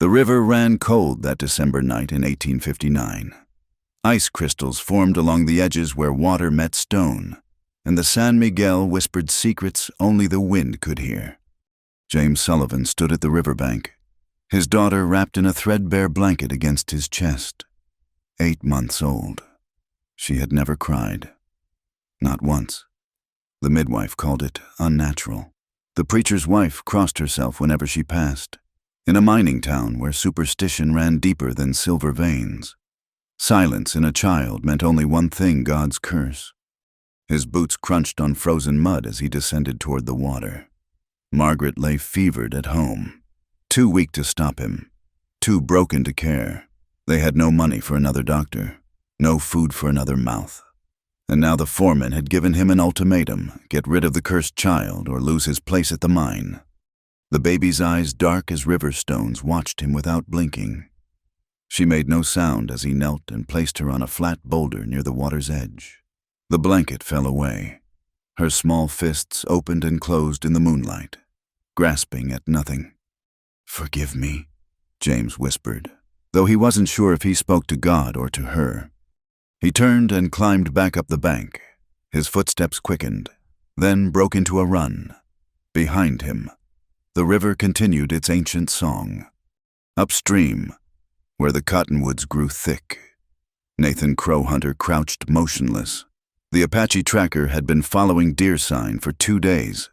The river ran cold that December night in 1859. Ice crystals formed along the edges where water met stone, and the San Miguel whispered secrets only the wind could hear. James Sullivan stood at the riverbank, his daughter wrapped in a threadbare blanket against his chest. 8 months old. She had never cried. Not once. The midwife called it unnatural. The preacher's wife crossed herself whenever she passed, in a mining town where superstition ran deeper than silver veins. Silence in a child meant only one thing: God's curse. His boots crunched on frozen mud as he descended toward the water. Margaret lay fevered at home, too weak to stop him, too broken to care. They had no money for another doctor, no food for another mouth. And now the foreman had given him an ultimatum: get rid of the cursed child or lose his place at the mine. The baby's eyes, dark as river stones, watched him without blinking. She made no sound as he knelt and placed her on a flat boulder near the water's edge. The blanket fell away. Her small fists opened and closed in the moonlight, grasping at nothing. "Forgive me," James whispered, though he wasn't sure if he spoke to God or to her. He turned and climbed back up the bank. His footsteps quickened, then broke into a run. Behind him, the river continued its ancient song. Upstream, where the cottonwoods grew thick, Nathan Crowhunter crouched motionless. The Apache tracker had been following deer sign for 2 days,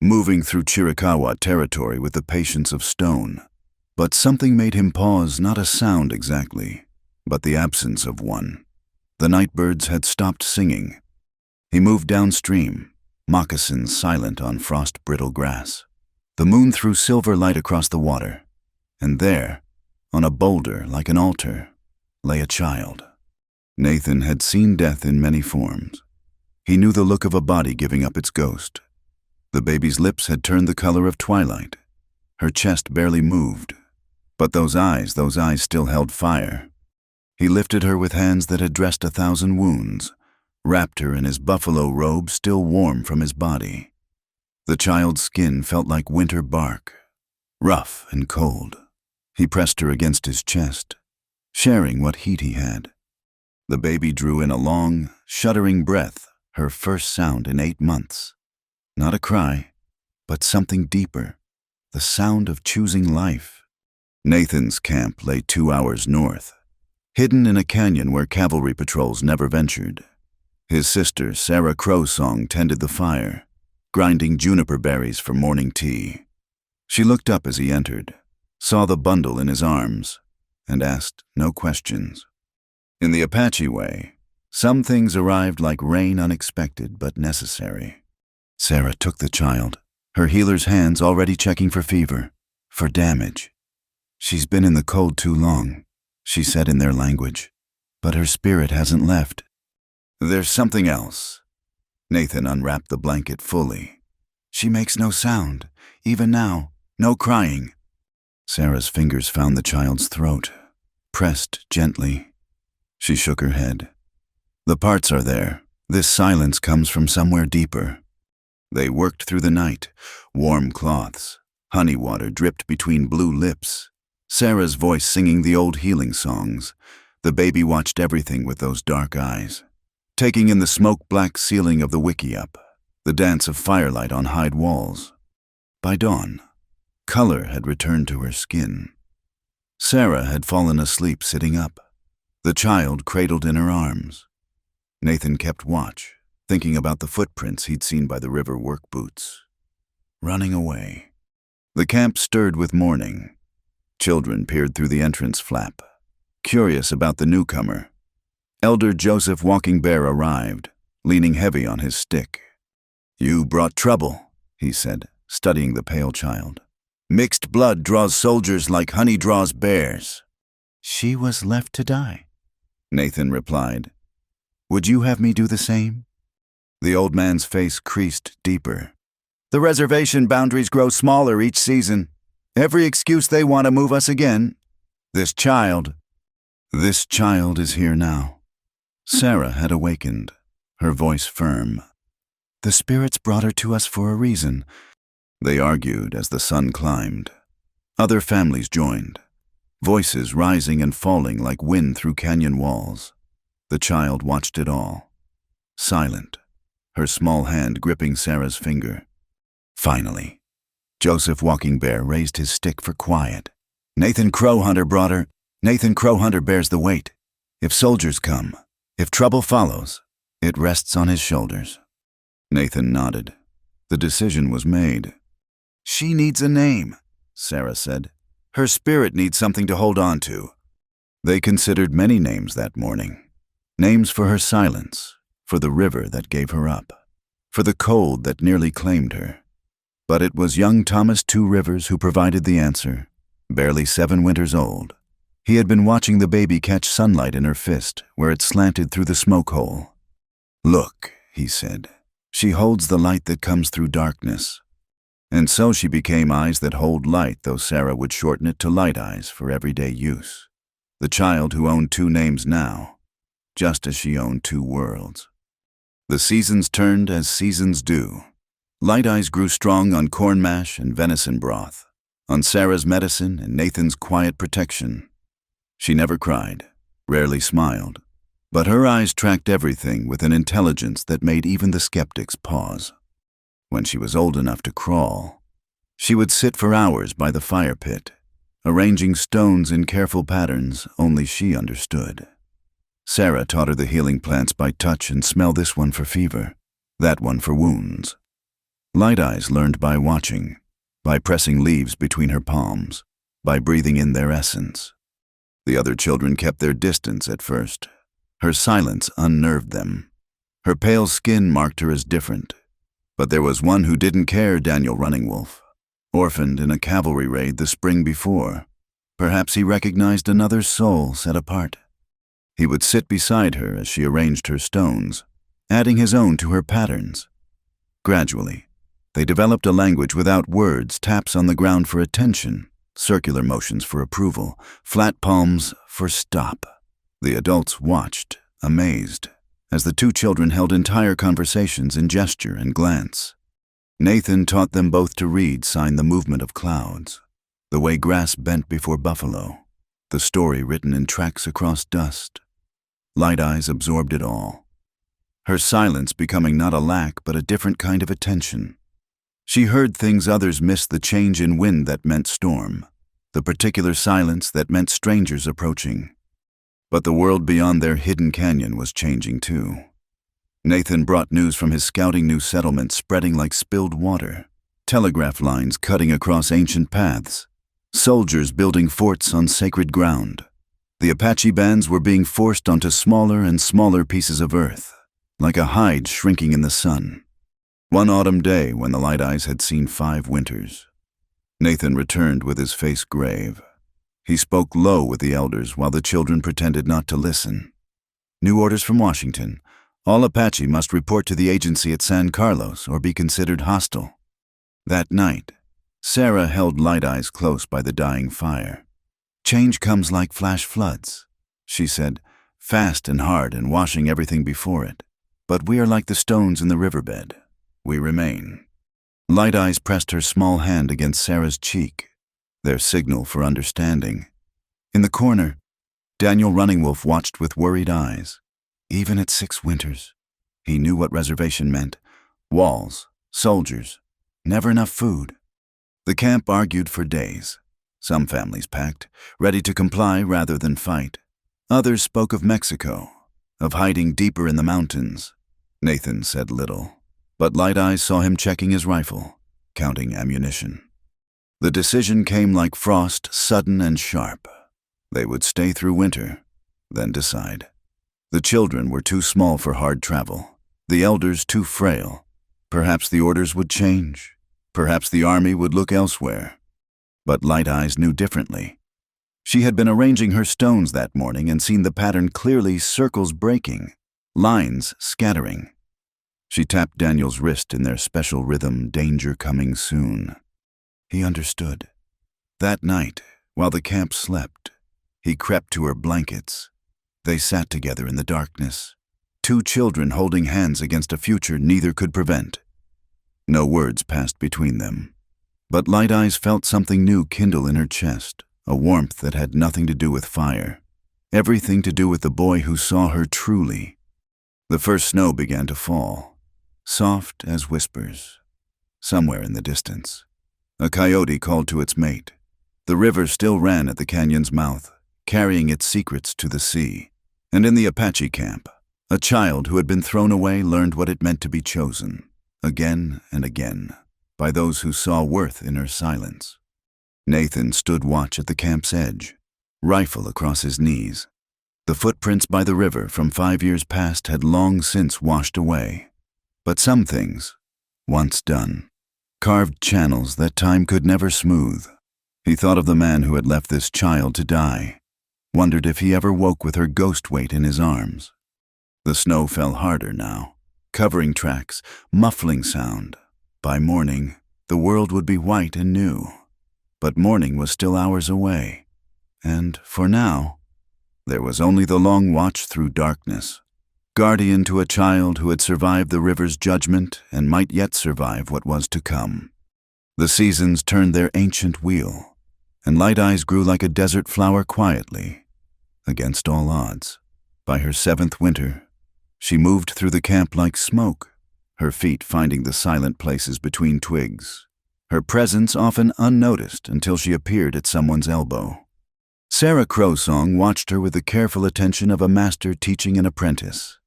moving through Chiricahua territory with the patience of stone. But something made him pause, not a sound exactly, but the absence of one. The nightbirds had stopped singing. He moved downstream, moccasins silent on frost-brittle grass. The moon threw silver light across the water, and there, on a boulder like an altar, lay a child. Nathan had seen death in many forms. He knew the look of a body giving up its ghost. The baby's lips had turned the color of twilight. Her chest barely moved. But those eyes still held fire. He lifted her with hands that had dressed 1,000 wounds, wrapped her in his buffalo robe still warm from his body. The child's skin felt like winter bark, rough and cold. He pressed her against his chest, sharing what heat he had. The baby drew in a long, shuddering breath, her first sound in 8 months. Not a cry, but something deeper, the sound of choosing life. Nathan's camp lay 2 hours north, hidden in a canyon where cavalry patrols never ventured. His sister, Sarah Crowsong, tended the fire, grinding juniper berries for morning tea. She looked up as he entered, saw the bundle in his arms, and asked no questions. In the Apache way, some things arrived like rain, unexpected but necessary. Sarah took the child, her healer's hands already checking for fever, for damage. "She's been in the cold too long," she said in their language, "but her spirit hasn't left." "There's something else." Nathan unwrapped the blanket fully. "She makes no sound, even now, no crying." Sarah's fingers found the child's throat, pressed gently. She shook her head. "The parts are there. This silence comes from somewhere deeper." They worked through the night. Warm cloths, honey water dripped between blue lips. Sarah's voice singing the old healing songs. The baby watched everything with those dark eyes, taking in the smoke-black ceiling of the wickiup, the dance of firelight on hide walls. By dawn, color had returned to her skin. Sarah had fallen asleep sitting up, the child cradled in her arms. Nathan kept watch, thinking about the footprints he'd seen by the river work boots. Running away. The camp stirred with morning. Children peered through the entrance flap, curious about the newcomer. Elder Joseph Walking Bear arrived, leaning heavy on his stick. "You brought trouble," he said, studying the pale child. "Mixed blood draws soldiers like honey draws bears." "She was left to die," Nathan replied. "Would you have me do the same?" The old man's face creased deeper. "The reservation boundaries grow smaller each season. Every excuse they want to move us again. This child is here now." Sarah had awakened, her voice firm. "The spirits brought her to us for a reason." They argued as the sun climbed. Other families joined. voices rising and falling like wind through canyon walls. The child watched it all, silent, her small hand gripping Sarah's finger. Finally, Joseph Walking Bear raised his stick for quiet. Nathan Crowhunter brought her. Nathan Crowhunter bears the weight. If soldiers come, if trouble follows, it rests on his shoulders. Nathan nodded. The decision was made. She needs a name, Sarah said. Her spirit needs something to hold on to. They considered many names that morning. Names for her silence, for the river that gave her up, for the cold that nearly claimed her. But it was young Thomas Two Rivers who provided the answer, barely 7 winters old. He had been watching the baby catch sunlight in her fist, where it slanted through the smoke hole. Look, he said, she holds the light that comes through darkness. And so she became eyes that hold light, though Sarah would shorten it to light eyes for everyday use. The child who owned 2 names now, just as she owned 2 worlds. The seasons turned as seasons do. Light eyes grew strong on corn mash and venison broth, on Sarah's medicine and Nathan's quiet protection. She never cried, rarely smiled, but her eyes tracked everything with an intelligence that made even the skeptics pause. When she was old enough to crawl, she would sit for hours by the fire pit, arranging stones in careful patterns only she understood. Sarah taught her the healing plants by touch and smell, this one for fever, that one for wounds. Light eyes learned by watching, by pressing leaves between her palms, by breathing in their essence. The other children kept their distance at first. Her silence unnerved them. Her pale skin marked her as different. But there was one who didn't care, Daniel Running Wolf, orphaned in a cavalry raid the spring before. Perhaps he recognized another soul set apart. He would sit beside her as she arranged her stones, adding his own to her patterns. Gradually, they developed a language without words, taps on the ground for attention, circular motions for approval, flat palms for stop. The adults watched, amazed, as the 2 children held entire conversations in gesture and glance. Nathan taught them both to read sign the movement of clouds, the way grass bent before buffalo, the story written in tracks across dust. Light eyes absorbed it all, her silence becoming not a lack but a different kind of attention. She heard things others missed, the change in wind that meant storm, the particular silence that meant strangers approaching. But the world beyond their hidden canyon was changing too. Nathan brought news from his scouting, new settlements spreading like spilled water, telegraph lines cutting across ancient paths, soldiers building forts on sacred ground. The Apache bands were being forced onto smaller and smaller pieces of earth, like a hide shrinking in the sun. One autumn day when the Light Eyes had seen 5 winters. Nathan returned with his face grave. He spoke low with the elders while the children pretended not to listen. New orders from Washington. All Apache must report to the agency at San Carlos or be considered hostile. That night, Sarah held Light Eyes close by the dying fire. Change comes like flash floods, she said, fast and hard and washing everything before it. But we are like the stones in the riverbed. We remain. Light Eyes pressed her small hand against Sarah's cheek, their signal for understanding. In the corner, Daniel Running Wolf watched with worried eyes. Even at 6 winters, he knew what reservation meant. Walls, soldiers, never enough food. The camp argued for days. Some families packed, ready to comply rather than fight. Others spoke of Mexico, of hiding deeper in the mountains. Nathan said little, but Light Eyes saw him checking his rifle, counting ammunition. The decision came like frost, sudden and sharp. They would stay through winter, then decide. The children were too small for hard travel, the elders too frail. Perhaps the orders would change. Perhaps the army would look elsewhere. But Light Eyes knew differently. She had been arranging her stones that morning and seen the pattern clearly, circles breaking, lines scattering. She tapped Daniel's wrist in their special rhythm, danger coming soon. He understood. That night, while the camp slept, he crept to her blankets. They sat together in the darkness, 2 children holding hands against a future neither could prevent. No words passed between them, but Light Eyes felt something new kindle in her chest, a warmth that had nothing to do with fire, everything to do with the boy who saw her truly. The first snow began to fall, soft as whispers. Somewhere in the distance, a coyote called to its mate. The river still ran at the canyon's mouth, carrying its secrets to the sea. And in the Apache camp, a child who had been thrown away learned what it meant to be chosen, again and again, by those who saw worth in her silence. Nathan stood watch at the camp's edge, rifle across his knees. The footprints by the river from 5 years past had long since washed away. But some things, once done, carved channels that time could never smooth. He thought of the man who had left this child to die, wondered if he ever woke with her ghost weight in his arms. The snow fell harder now, covering tracks, muffling sound. By morning, the world would be white and new. But morning was still hours away, and, for now, there was only the long watch through darkness, guardian to a child who had survived the river's judgment and might yet survive what was to come. The seasons turned their ancient wheel, and Light Eyes grew like a desert flower quietly, against all odds. By her 7th winter, she moved through the camp like smoke, her feet finding the silent places between twigs, her presence often unnoticed until she appeared at someone's elbow. Sarah Crowsong watched her with the careful attention of a master teaching an apprentice.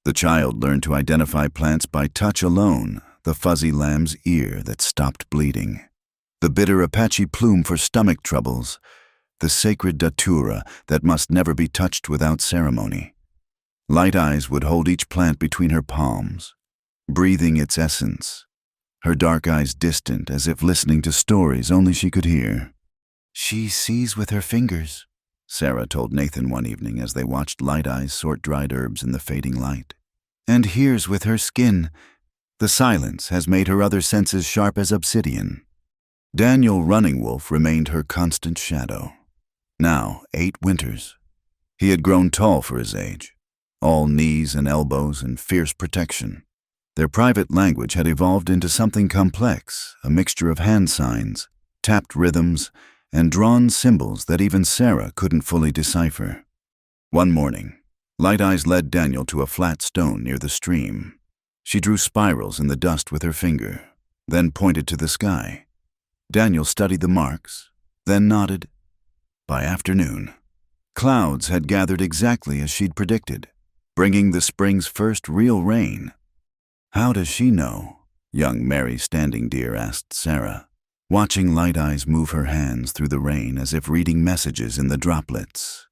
The child learned to identify plants by touch alone, the fuzzy lamb's ear that stopped bleeding, the bitter Apache plume for stomach troubles, the sacred datura that must never be touched without ceremony. Light Eyes would hold each plant between her palms, breathing its essence, her dark eyes distant as if listening to stories only she could hear. "She sees with her fingers," Sarah told Nathan one evening as they watched Light Eyes sort dried herbs in the fading light. "And hears with her skin. The silence has made her other senses sharp as obsidian." Daniel Running Wolf remained her constant shadow. Now 8 winters. He had grown tall for his age, all knees and elbows and fierce protection. Their private language had evolved into something complex, a mixture of hand signs, tapped rhythms, and drawn symbols that even Sarah couldn't fully decipher. One morning, Light Eyes led Daniel to a flat stone near the stream. She drew spirals in the dust with her finger, then pointed to the sky. Daniel studied the marks, then nodded. By afternoon, clouds had gathered exactly as she'd predicted, bringing the spring's first real rain. "How does she know?" young Mary Standing Deer asked Sarah, watching Light Eyes move her hands through the rain as if reading messages in the droplets.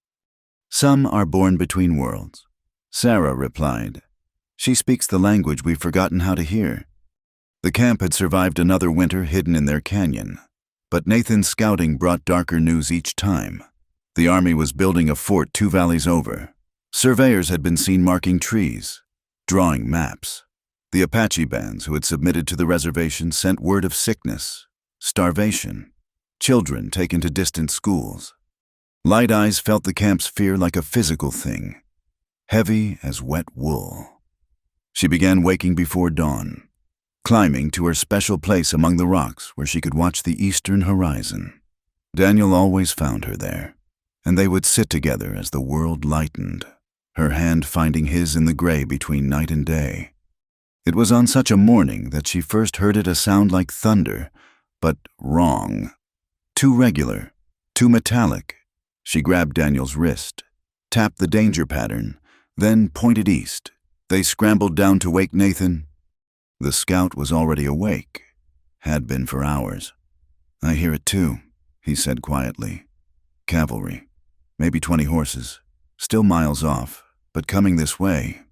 "Some are born between worlds," Sarah replied. "She speaks the language we've forgotten how to hear." The camp had survived another winter hidden in their canyon, but Nathan's scouting brought darker news each time. The army was building a fort 2 valleys over. Surveyors had been seen marking trees, drawing maps. The Apache bands who had submitted to the reservation sent word of sickness, starvation, children taken to distant schools. Light Eyes felt the camp's fear like a physical thing, heavy as wet wool. She began waking before dawn, climbing to her special place among the rocks where she could watch the eastern horizon. Daniel always found her there, and they would sit together as the world lightened, her hand finding his in the gray between night and day. It was on such a morning that she first heard it a sound like thunder, but wrong. Too regular, too metallic. She grabbed Daniel's wrist, tapped the danger pattern, then pointed east. They scrambled down to wake Nathan. The scout was already awake, had been for hours. "I hear it too," he said quietly. "Cavalry, maybe 20 horses, still miles off, but coming this way."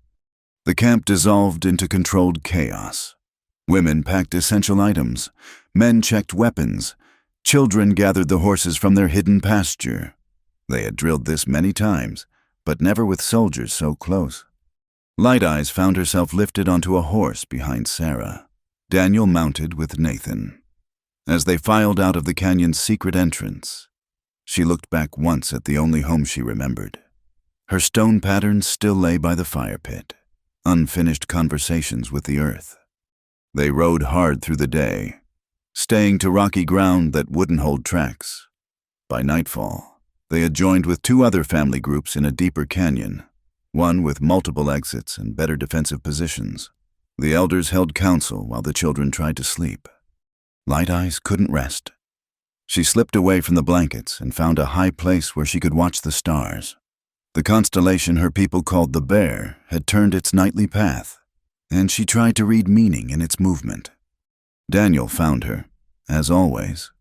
The camp dissolved into controlled chaos. Women packed essential items, men checked weapons, children gathered the horses from their hidden pasture. They had drilled this many times, but never with soldiers so close. Light Eyes found herself lifted onto a horse behind Sarah, Daniel mounted with Nathan. As they filed out of the canyon's secret entrance, she looked back once at the only home she remembered. Her stone patterns still lay by the fire pit, unfinished conversations with the earth. They rode hard through the day, staying to rocky ground that wouldn't hold tracks. By nightfall, they had joined with two other family groups in a deeper canyon, one with multiple exits and better defensive positions. The elders held council while the children tried to sleep. Light Eyes couldn't rest. She slipped away from the blankets and found a high place where she could watch the stars. The constellation her people called the Bear had turned its nightly path, and she tried to read meaning in its movement. Daniel found her, as always.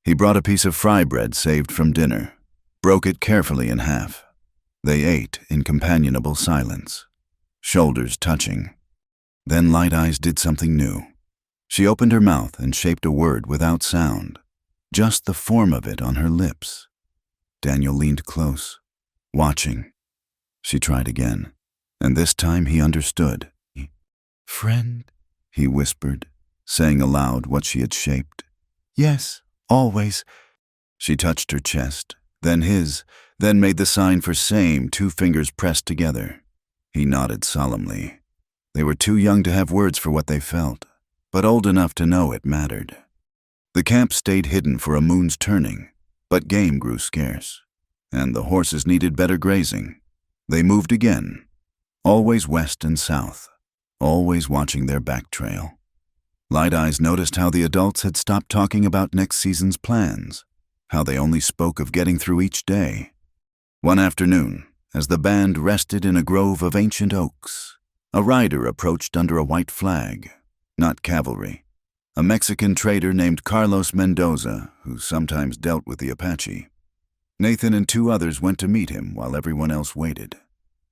He brought a piece of fry bread saved from dinner, broke it carefully in half. They ate in companionable silence, shoulders touching. Then Light Eyes did something new. She opened her mouth and shaped a word without sound, just the form of it on her lips. Daniel leaned close, watching. She tried again, and this time he understood. "Friend," he whispered, saying aloud what she had shaped. "Yes, always." She touched her chest, then his, then made the sign for same, two fingers pressed together. He nodded solemnly. They were too young to have words for what they felt, but old enough to know it mattered. The camp stayed hidden for a moon's turning, but game grew scarce, and the horses needed better grazing. They moved again, always west and south, always watching their back trail. Light Eyes noticed how the adults had stopped talking about next season's plans, how they only spoke of getting through each day. One afternoon, as the band rested in a grove of ancient oaks, a rider approached under a white flag, not cavalry, a Mexican trader named Carlos Mendoza, who sometimes dealt with the Apache. Nathan and two others went to meet him while everyone else waited,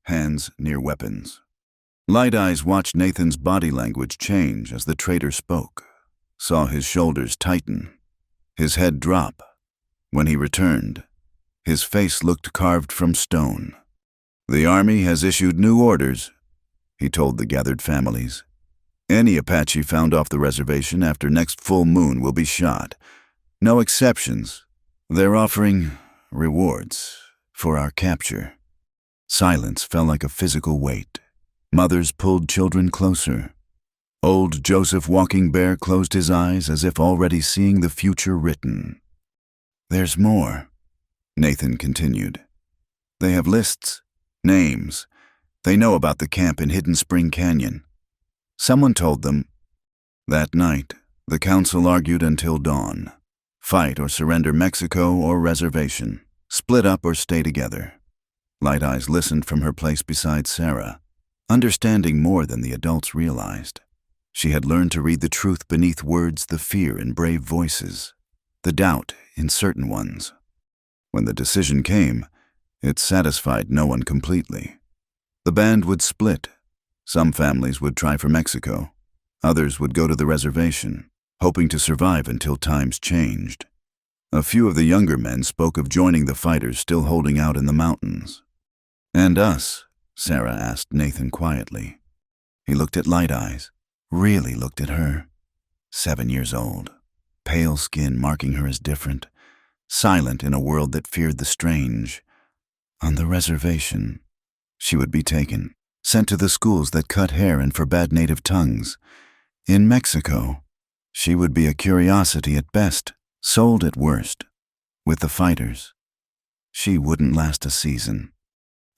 hands near weapons. Light Eyes watched Nathan's body language change as the trader spoke, saw his shoulders tighten, his head drop. When he returned, his face looked carved from stone. "The Army has issued new orders," he told the gathered families. "Any Apache found off the reservation after next full moon will be shot. No exceptions. They're offering rewards for our capture." Silence fell like a physical weight. Mothers pulled children closer. Old Joseph Walking Bear closed his eyes as if already seeing the future written. "There's more," Nathan continued. "They have lists, names. They know about the camp in Hidden Spring Canyon. Someone told them." That night, the council argued until dawn. Fight or surrender Mexico or reservation. Split up or stay together. Light Eyes listened from her place beside Sarah, understanding more than the adults realized. She had learned to read the truth beneath words, the fear in brave voices, the doubt in certain ones. When the decision came, it satisfied no one completely. The band would split. Some families would try for Mexico. Others would go to the reservation, hoping to survive until times changed. A few of the younger men spoke of joining the fighters still holding out in the mountains. "And us?" Sarah asked Nathan quietly. He looked at Light Eyes, really looked at her. 7 years old, pale skin marking her as different, silent in a world that feared the strange. On the reservation, she would be taken, sent to the schools that cut hair and forbade native tongues. In Mexico, she would be a curiosity at best, sold at worst. With the fighters, she wouldn't last a season.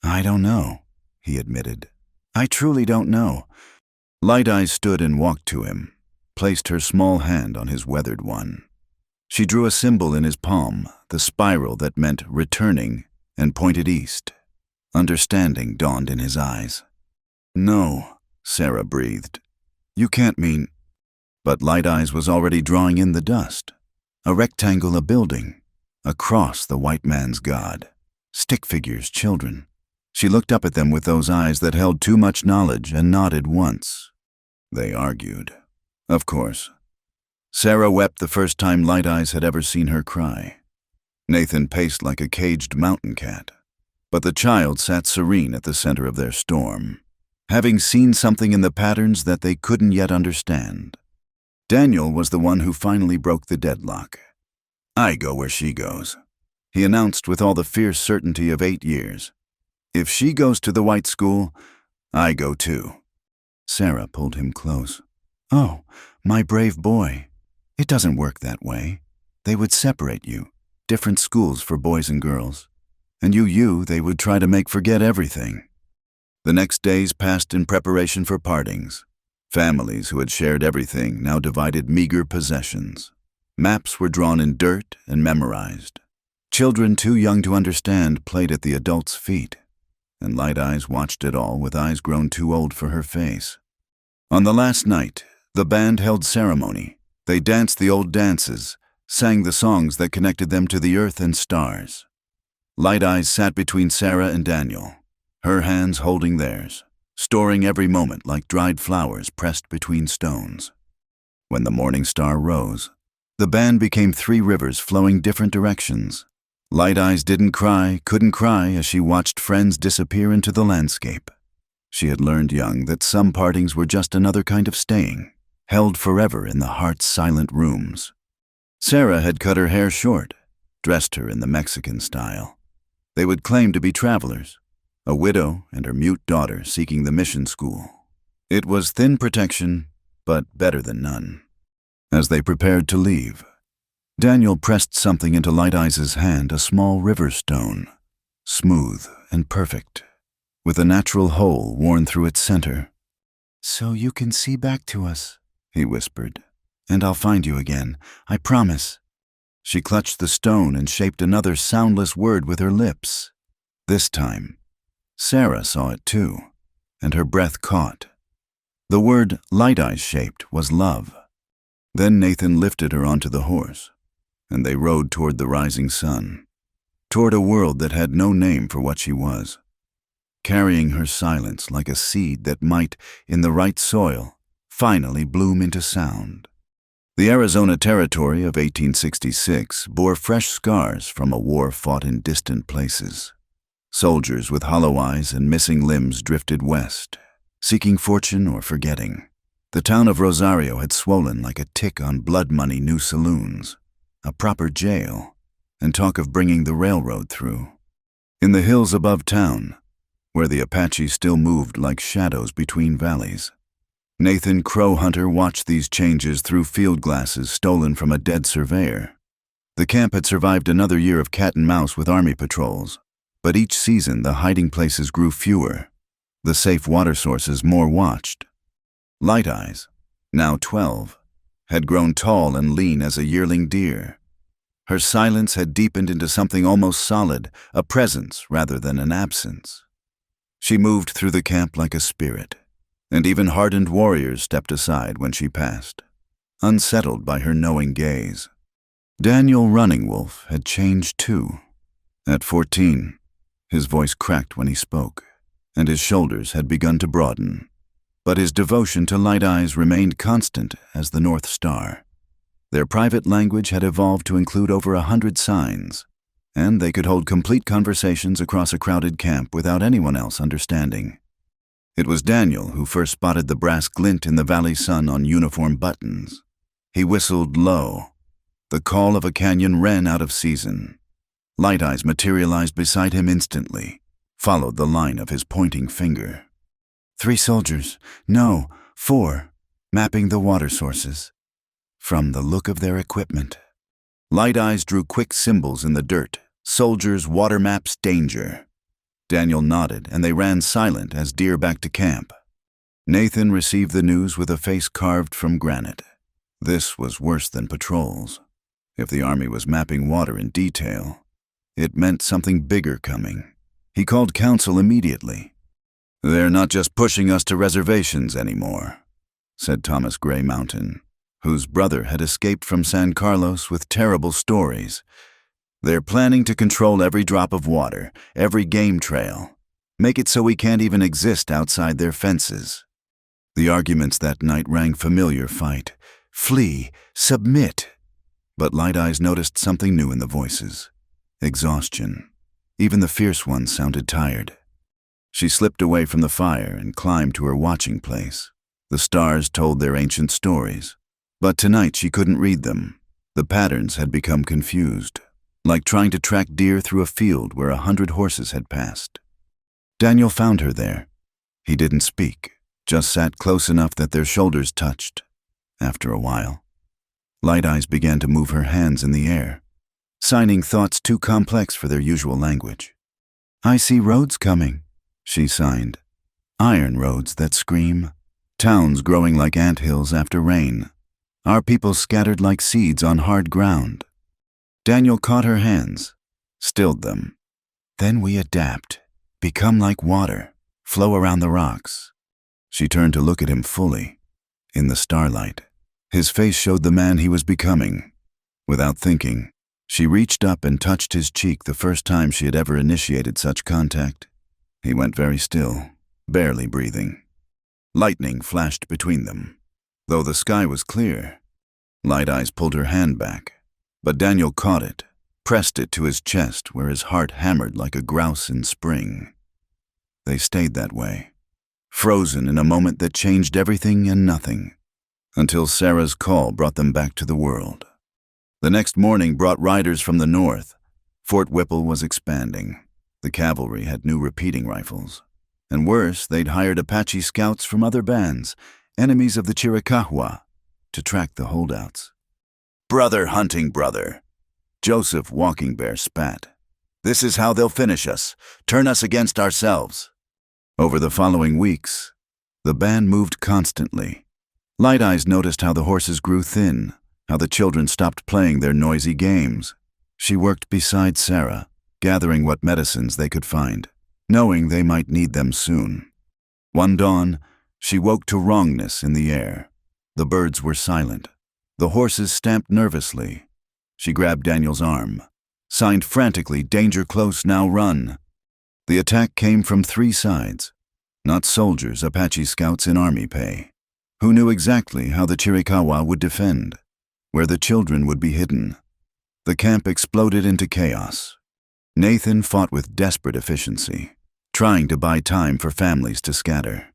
"I don't know," he admitted. "I truly don't know." Light Eyes stood and walked to him, placed her small hand on his weathered one. She drew a symbol in his palm, the spiral that meant returning, and pointed east. Understanding dawned in his eyes. "No," Sarah breathed. "You can't mean—" But Light Eyes was already drawing in the dust. A rectangle, a building. Across the white man's god. Stick figures, children. She looked up at them with those eyes that held too much knowledge and nodded once. They argued. Of course. Sarah wept the first time Light Eyes had ever seen her cry. Nathan paced like a caged mountain cat. But the child sat serene at the center of their storm, having seen something in the patterns that they couldn't yet understand. Daniel was the one who finally broke the deadlock. "I go where she goes," he announced with all the fierce certainty of 8 years. "If she goes to the white school, I go too." Sarah pulled him close. "Oh, my brave boy. It doesn't work that way. They would separate you. different schools for boys and girls. And they would try to make forget everything. The next days passed in preparation for partings. Families who had shared everything now divided meager possessions. Maps were drawn in dirt and memorized. Children too young to understand played at the adults' feet, and Light Eyes watched it all with eyes grown too old for her face. On the last night, the band held ceremony. They danced the old dances, sang the songs that connected them to the earth and stars. Light Eyes sat between Sarah and Daniel, her hands holding theirs, storing every moment like dried flowers pressed between stones. When the morning star rose, the band became three rivers flowing different directions. Light Eyes couldn't cry as she watched friends disappear into the landscape. She had learned young that some partings were just another kind of staying, held forever in the heart's silent rooms. Sarah had cut her hair short, dressed her in the Mexican style. They would claim to be travelers, a widow and her mute daughter seeking the mission school. It was thin protection, but better than none. As they prepared to leave, Daniel pressed something into Light Eyes' hand, a small river stone, smooth and perfect, with a natural hole worn through its center. "So you can see back to us," he whispered. "and I'll find you again, I promise." She clutched the stone and shaped another soundless word with her lips. This time, Sarah saw it too, and her breath caught. The word Light Eyes shaped was love. Then Nathan lifted her onto the horse, and they rode toward the rising sun, toward a world that had no name for what she was, carrying her silence like a seed that might, in the right soil, finally bloom into sound. The Arizona Territory of 1866 bore fresh scars from a war fought in distant places. Soldiers with hollow eyes and missing limbs drifted west, seeking fortune or forgetting. The town of Rosario had swollen like a tick on blood money new saloons, a proper jail, and talk of bringing the railroad through. In the hills above town, where the Apache still moved like shadows between valleys, Nathan Crow Hunter watched these changes through field glasses stolen from a dead surveyor. The camp had survived another year of cat and mouse with army patrols, but each season the hiding places grew fewer, the safe water sources more watched. Light Eyes, now 12, had grown tall and lean as a yearling deer. Her silence had deepened into something almost solid, a presence rather than an absence. She moved through the camp like a spirit, and even hardened warriors stepped aside when she passed, unsettled by her knowing gaze. Daniel Running Wolf had changed too. At 14, his voice cracked when he spoke, and his shoulders had begun to broaden. But his devotion to Light Eyes remained constant as the North Star. Their private language had evolved to include over 100 signs, and they could hold complete conversations across a crowded camp without anyone else understanding. It was Daniel who first spotted the brass glint in the valley sun on uniform buttons. He whistled low. The call of a canyon wren out of season. Light Eyes materialized beside him instantly, followed the line of his pointing finger. 3 soldiers, no, 4, mapping the water sources. From the look of their equipment. Light Eyes drew quick symbols in the dirt. Soldiers, water maps, danger. Daniel nodded, and they ran silent as deer back to camp. Nathan received the news with a face carved from granite. This was worse than patrols. If the army was mapping water in detail, it meant something bigger coming. He called council immediately. "They're not just pushing us to reservations anymore," said Thomas Gray Mountain, whose brother had escaped from San Carlos with terrible stories. "They're planning to control every drop of water, every game trail, make it so we can't even exist outside their fences." The arguments that night rang familiar: fight, flee, submit. But Light Eyes noticed something new in the voices. Exhaustion. Even the fierce ones sounded tired. She slipped away from the fire and climbed to her watching place. The stars told their ancient stories, but tonight she couldn't read them. The patterns had become confused, like trying to track deer through a field where 100 horses had passed. Daniel found her there. He didn't speak, just sat close enough that their shoulders touched. After a while, Light Eyes began to move her hands in the air. signing thoughts too complex for their usual language. "I see roads coming," she signed. "Iron roads that scream. Towns growing like anthills after rain. Our people scattered like seeds on hard ground." Daniel caught her hands, stilled them. "Then we adapt, become like water, flow around the rocks." She turned to look at him fully. In the starlight, his face showed the man he was becoming. Without thinking, she reached up and touched his cheek the first time she had ever initiated such contact. He went very still, barely breathing. Lightning flashed between them. Though the sky was clear, Light Eyes pulled her hand back, but Daniel caught it, pressed it to his chest where his heart hammered like a grouse in spring. They stayed that way, frozen in a moment that changed everything and nothing, until Sarah's call brought them back to the world. The next morning brought riders from the north. Fort Whipple was expanding. The cavalry had new repeating rifles. And worse, they'd hired Apache scouts from other bands, enemies of the Chiricahua, to track the holdouts. "Brother hunting brother," Joseph Walking Bear spat. "This is how they'll finish us, turn us against ourselves." Over the following weeks, the band moved constantly. Light Eyes noticed how the horses grew thin, how the children stopped playing their noisy games. She worked beside Sarah, gathering what medicines they could find, knowing they might need them soon. One dawn, she woke to wrongness in the air. The birds were silent. The horses stamped nervously. She grabbed Daniel's arm, signed frantically, "Danger close, now run." The attack came from 3 sides. Not soldiers, Apache scouts in army pay, who knew exactly how the Chiricahua would defend, where the children would be hidden. The camp exploded into chaos. Nathan fought with desperate efficiency, trying to buy time for families to scatter.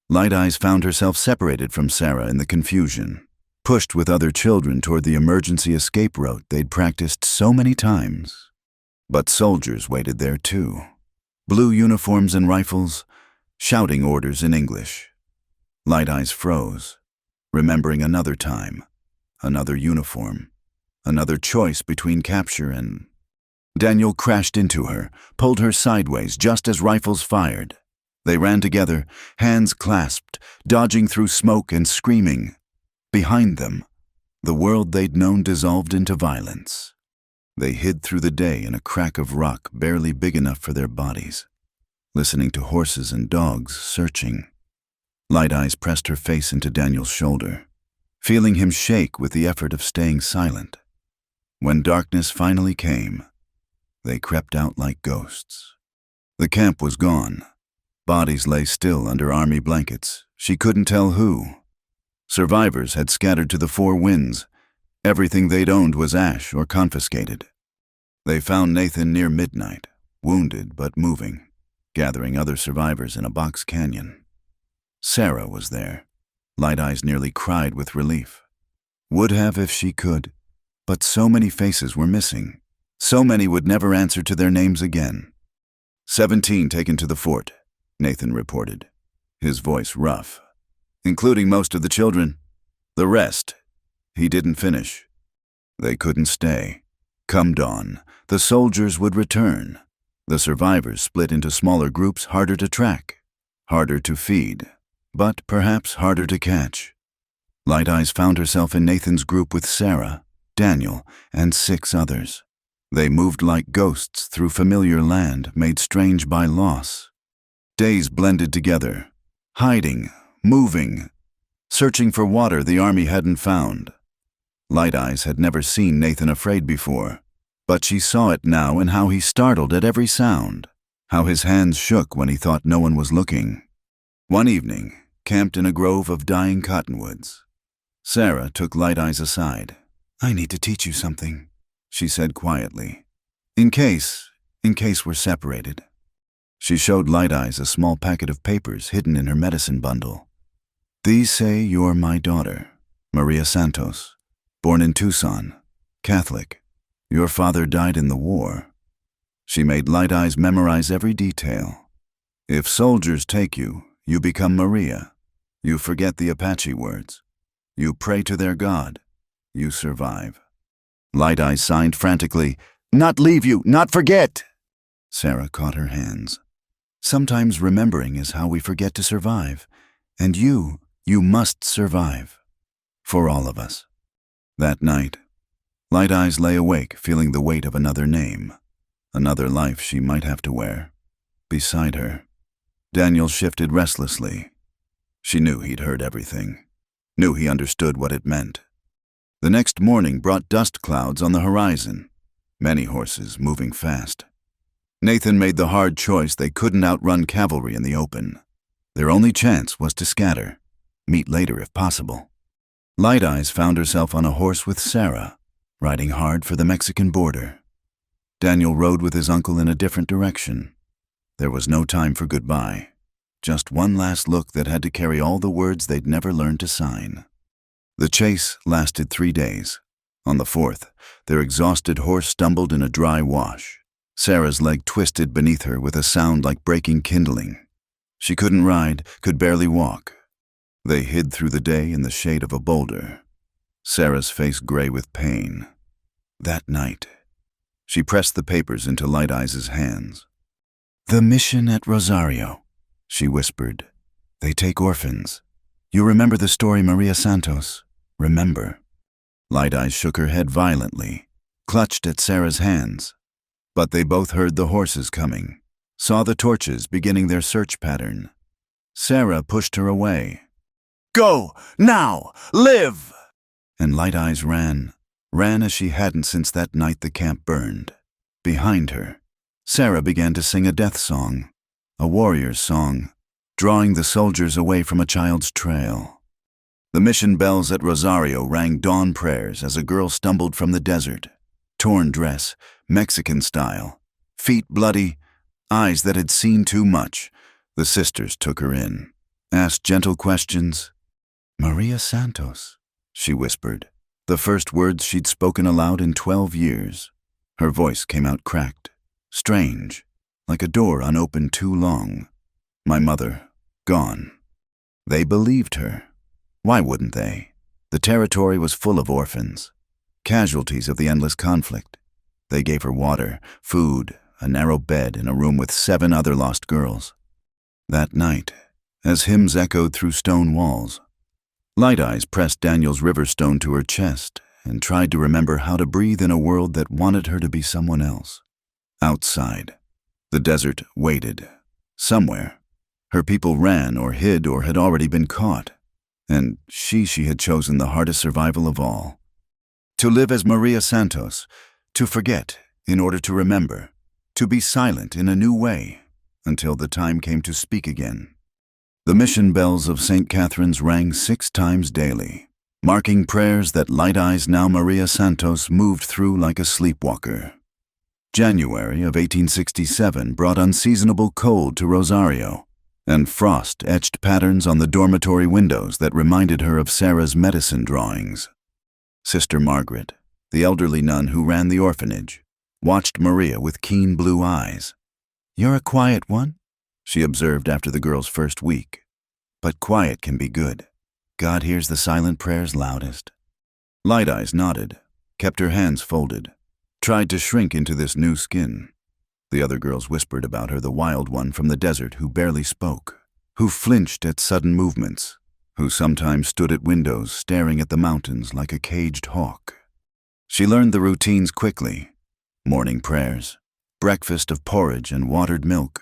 Light Eyes found herself separated from Sarah in the confusion, pushed with other children toward the emergency escape route they'd practiced so many times. But soldiers waited there too. Blue uniforms and rifles, shouting orders in English. Light Eyes froze, remembering another time, another uniform, another choice between capture and... Daniel crashed into her, pulled her sideways just as rifles fired. They ran together, hands clasped, dodging through smoke and screaming. Behind them, the world they'd known dissolved into violence. They hid through the day in a crack of rock barely big enough for their bodies, listening to horses and dogs searching. Light Eyes pressed her face into Daniel's shoulder, feeling him shake with the effort of staying silent. When darkness finally came, they crept out like ghosts. The camp was gone. Bodies lay still under army blankets. She couldn't tell who. Survivors had scattered to the 4 winds. Everything they'd owned was ash or confiscated. They found Nathan near midnight, wounded but moving, gathering other survivors in a box canyon. Sarah was there. Light Eyes nearly cried with relief. Would have if she could, but so many faces were missing. So many would never answer to their names again. 17 taken to the fort, Nathan reported, his voice rough. Including most of the children. The rest, he didn't finish. They couldn't stay. Come dawn, the soldiers would return. The survivors split into smaller groups harder to track, harder to feed, but perhaps harder to catch. Light Eyes found herself in Nathan's group with Sarah, Daniel, and 6 others. They moved like ghosts through familiar land made strange by loss. Days blended together, hiding, moving, searching for water the army hadn't found. Light Eyes had never seen Nathan afraid before, but she saw it now in how he startled at every sound, how his hands shook when he thought no one was looking. One evening, camped in a grove of dying cottonwoods, Sarah took Light Eyes aside. "I need to teach you something," she said quietly. In case we're separated." She showed Light Eyes a small packet of papers hidden in her medicine bundle. "These say you're my daughter, Maria Santos, born in Tucson, Catholic. Your father died in the war." She made Light Eyes memorize every detail. "If soldiers take you, you become Maria. You forget the Apache words. You pray to their God. You survive." Light Eyes signed frantically, "Not leave you, not forget!" Sarah caught her hands. "Sometimes remembering is how we forget to survive. And you must survive. For all of us." That night, Light Eyes lay awake, feeling the weight of another name, another life she might have to wear. Beside her, Daniel shifted restlessly. She knew he'd heard everything, knew he understood what it meant. The next morning brought dust clouds on the horizon, many horses moving fast. Nathan made the hard choice they couldn't outrun cavalry in the open. Their only chance was to scatter, meet later if possible. Light Eyes found herself on a horse with Sarah, riding hard for the Mexican border. Daniel rode with his uncle in a different direction. There was no time for goodbye, just one last look that had to carry all the words they'd never learned to sign. The chase lasted 3 days. On the 4th, their exhausted horse stumbled in a dry wash. Sarah's leg twisted beneath her with a sound like breaking kindling. She couldn't ride, could barely walk. They hid through the day in the shade of a boulder, Sarah's face gray with pain. That night, she pressed the papers into Light Eyes' hands. "The mission at Rosario," she whispered. "They take orphans. You remember the story, Maria Santos? Remember." Light Eyes shook her head violently, clutched at Sarah's hands. But they both heard the horses coming, saw the torches beginning their search pattern. Sarah pushed her away. "Go! Now! Live!" And Light Eyes ran as she hadn't since that night the camp burned. Behind her, Sarah began to sing a death song, a warrior's song, drawing the soldiers away from a child's trail. The mission bells at Rosario rang dawn prayers as a girl stumbled from the desert. Torn dress, Mexican style, feet bloody, eyes that had seen too much. The sisters took her in, asked gentle questions. "Maria Santos," she whispered, the first words she'd spoken aloud in 12 years. Her voice came out cracked, strange, like a door unopened too long. "My mother, gone." They believed her. Why wouldn't they? The territory was full of orphans, casualties of the endless conflict. They gave her water, food, a narrow bed in a room with 7 other lost girls. That night, as hymns echoed through stone walls, Light Eyes pressed Daniel's river stone to her chest and tried to remember how to breathe in a world that wanted her to be someone else. Outside, the desert waited. Somewhere, her people ran or hid or had already been caught. And she had chosen the hardest survival of all. To live as Maria Santos, to forget in order to remember, to be silent in a new way, until the time came to speak again. The mission bells of St. Catherine's rang 6 times daily, marking prayers that Light Eyes, now Maria Santos, moved through like a sleepwalker. January of 1867 brought unseasonable cold to Rosario, and frost etched patterns on the dormitory windows that reminded her of Sarah's medicine drawings. Sister Margaret, the elderly nun who ran the orphanage, watched Maria with keen blue eyes. "You're a quiet one," she observed after the girl's first week. "But quiet can be good. God hears the silent prayers loudest." Light Eyes nodded, kept her hands folded, tried to shrink into this new skin. The other girls whispered about her, the wild one from the desert who barely spoke, who flinched at sudden movements, who sometimes stood at windows staring at the mountains like a caged hawk. She learned the routines quickly. Morning prayers, breakfast of porridge and watered milk,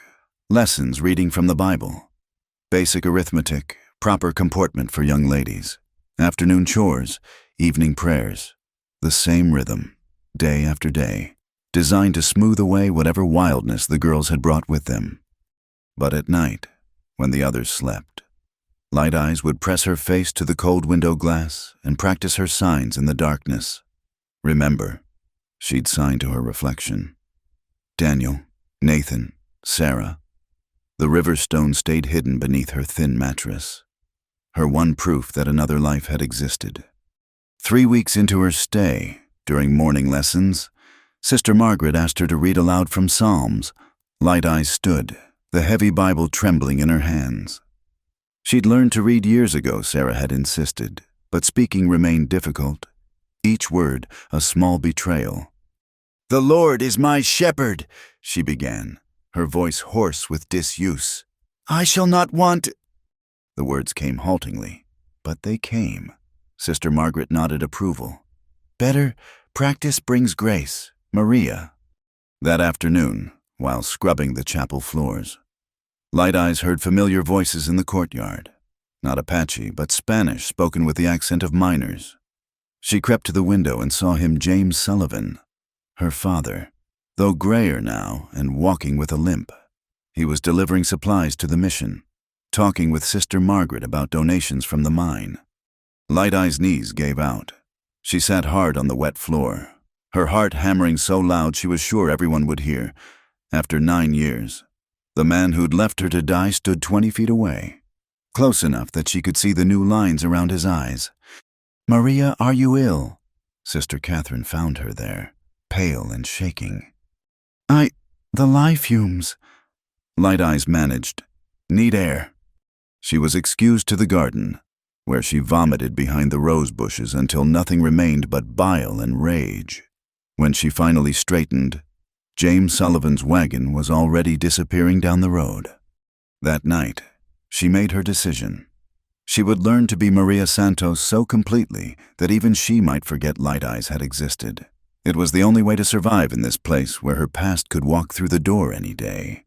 lessons reading from the Bible, basic arithmetic, proper comportment for young ladies, afternoon chores, evening prayers, the same rhythm, day after day, designed to smooth away whatever wildness the girls had brought with them. But at night, when the others slept, Light Eyes would press her face to the cold window glass and practice her signs in the darkness. "Remember," she'd sign to her reflection. Daniel, Nathan, Sarah. The river stone stayed hidden beneath her thin mattress, her one proof that another life had existed. 3 weeks into her stay, during morning lessons, Sister Margaret asked her to read aloud from Psalms. Light Eyes stood, the heavy Bible trembling in her hands. She'd learned to read years ago, Sarah had insisted, but speaking remained difficult. each word a small betrayal. "The Lord is my shepherd," she began, her voice hoarse with disuse. "I shall not want—" The words came haltingly, but they came. Sister Margaret nodded approval. "Better practice brings grace, Maria." That afternoon, while scrubbing the chapel floors, Light Eyes heard familiar voices in the courtyard. Not Apache, but Spanish spoken with the accent of miners. She crept to the window and saw him, James Sullivan, her father, though grayer now and walking with a limp. He was delivering supplies to the mission, talking with Sister Margaret about donations from the mine. Light Eye's knees gave out. She sat hard on the wet floor, her heart hammering so loud she was sure everyone would hear. After 9 years, the man who'd left her to die stood 20 feet away, close enough that she could see the new lines around his eyes. "Maria, are you ill?" Sister Catherine found her there, pale and shaking. The lye fumes," Light Eyes managed. "Need air." She was excused to the garden, where she vomited behind the rose bushes until nothing remained but bile and rage. When she finally straightened, James Sullivan's wagon was already disappearing down the road. That night, she made her decision. She would learn to be Maria Santos so completely that even she might forget Light Eyes had existed. It was the only way to survive in this place where her past could walk through the door any day.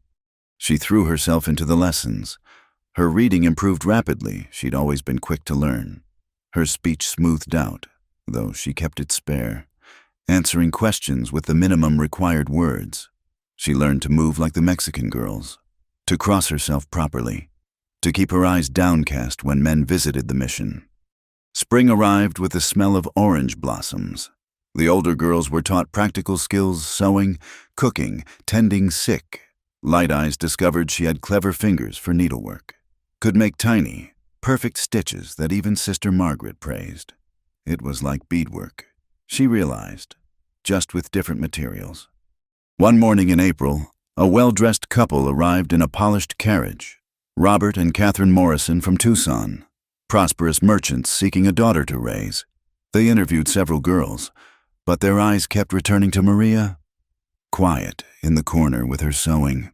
She threw herself into the lessons. Her reading improved rapidly. She'd always been quick to learn. Her speech smoothed out, though she kept it spare, answering questions with the minimum required words. She learned to move like the Mexican girls, to cross herself properly, to keep her eyes downcast when men visited the mission. Spring arrived with the smell of orange blossoms. The older girls were taught practical skills, sewing, cooking, tending sick. Light Eyes discovered she had clever fingers for needlework, could make tiny, perfect stitches that even Sister Margaret praised. It was like beadwork, she realized, just with different materials. One morning in April, a well-dressed couple arrived in a polished carriage. Robert and Catherine Morrison from Tucson, prosperous merchants seeking a daughter to raise. They interviewed several girls, but their eyes kept returning to Maria, quiet in the corner with her sewing.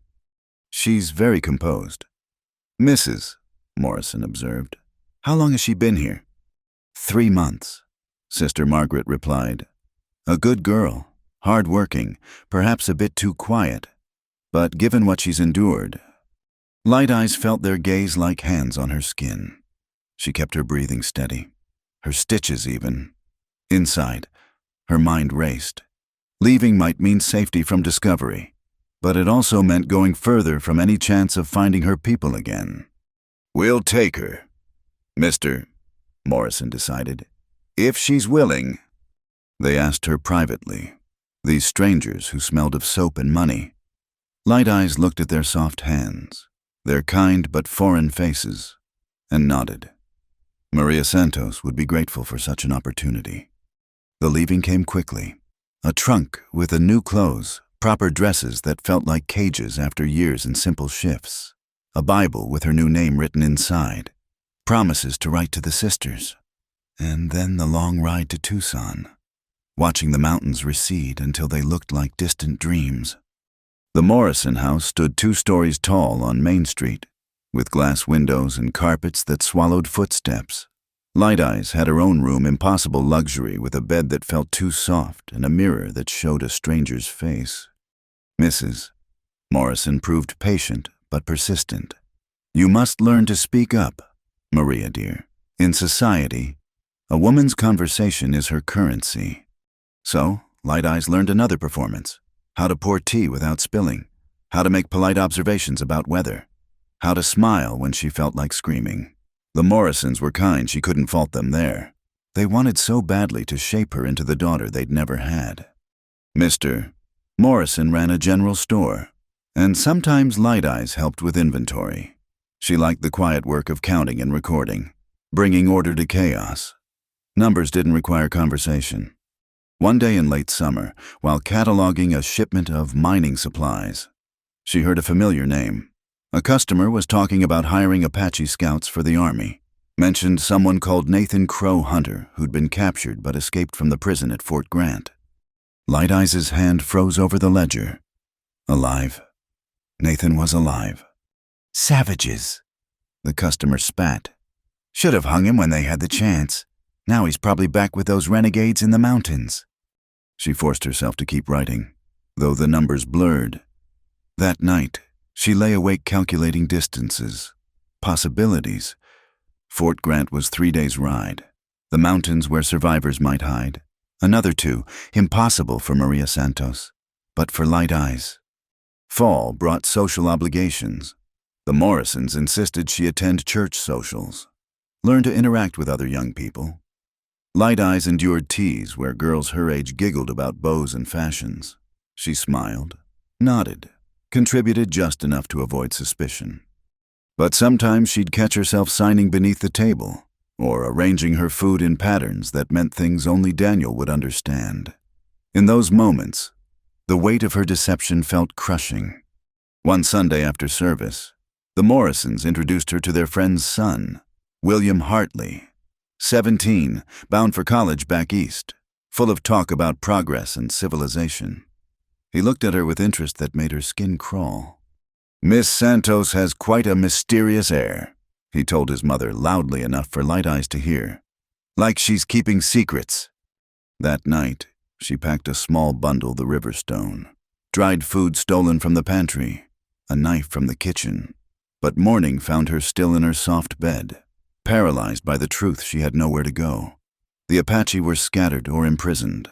"She's very composed." "Mrs." Morrison observed. "How long has she been here?" 3 months, Sister Margaret replied. "A good girl, hard-working, perhaps a bit too quiet, but given what she's endured." Light Eyes felt their gaze like hands on her skin. She kept her breathing steady, her stitches even. Inside, her mind raced. Leaving might mean safety from discovery, but it also meant going further from any chance of finding her people again. "We'll take her, Mr. Morrison decided. "If she's willing." They asked her privately, these strangers who smelled of soap and money. Light Eyes looked at their soft hands, their kind but foreign faces, and nodded. Maria Santos would be grateful for such an opportunity. The leaving came quickly. A trunk with the new clothes, proper dresses that felt like cages after years in simple shifts, a Bible with her new name written inside, promises to write to the sisters, and then the long ride to Tucson, watching the mountains recede until they looked like distant dreams. The Morrison house stood 2 stories tall on Main Street, with glass windows and carpets that swallowed footsteps. Light Eyes had her own room, impossible luxury, with a bed that felt too soft and a mirror that showed a stranger's face. Mrs. Morrison proved patient but persistent. "You must learn to speak up, Maria dear. In society, a woman's conversation is her currency." So, Light Eyes learned another performance: how to pour tea without spilling, how to make polite observations about weather, how to smile when she felt like screaming. The Morrisons were kind, she couldn't fault them there. They wanted so badly to shape her into the daughter they'd never had. Mr. Morrison ran a general store, and sometimes Light Eyes helped with inventory. She liked the quiet work of counting and recording, bringing order to chaos. Numbers didn't require conversation. One day in late summer, while cataloging a shipment of mining supplies, she heard a familiar name. A customer was talking about hiring Apache scouts for the army. Mentioned someone called Nathan Crow Hunter who'd been captured but escaped from the prison at Fort Grant. Light Eyes' hand froze over the ledger. Alive. Nathan was alive. Savages. The customer spat. Should have hung him when they had the chance. Now he's probably back with those renegades in the mountains. She forced herself to keep writing, though the numbers blurred. That night, she lay awake calculating distances, possibilities. Fort Grant was 3 days' ride. The mountains where survivors might hide. Another 2, impossible for Maria Santos, but for Light Eyes. Fall brought social obligations. The Morrisons insisted she attend church socials, learn to interact with other young people. Light Eyes endured teas where girls her age giggled about bows and fashions. She smiled, nodded, contributed just enough to avoid suspicion. But sometimes she'd catch herself signing beneath the table, or arranging her food in patterns that meant things only Daniel would understand. In those moments, the weight of her deception felt crushing. One Sunday after service, the Morrisons introduced her to their friend's son, William Hartley, 17, bound for college back east, full of talk about progress and civilization. He looked at her with interest that made her skin crawl. Miss Santos has quite a mysterious air, he told his mother loudly enough for Light Eyes to hear. Like she's keeping secrets. That night, she packed a small bundle the river stone, dried food stolen from the pantry, a knife from the kitchen. But morning found her still in her soft bed, paralyzed by the truth she had nowhere to go. The Apache were scattered or imprisoned.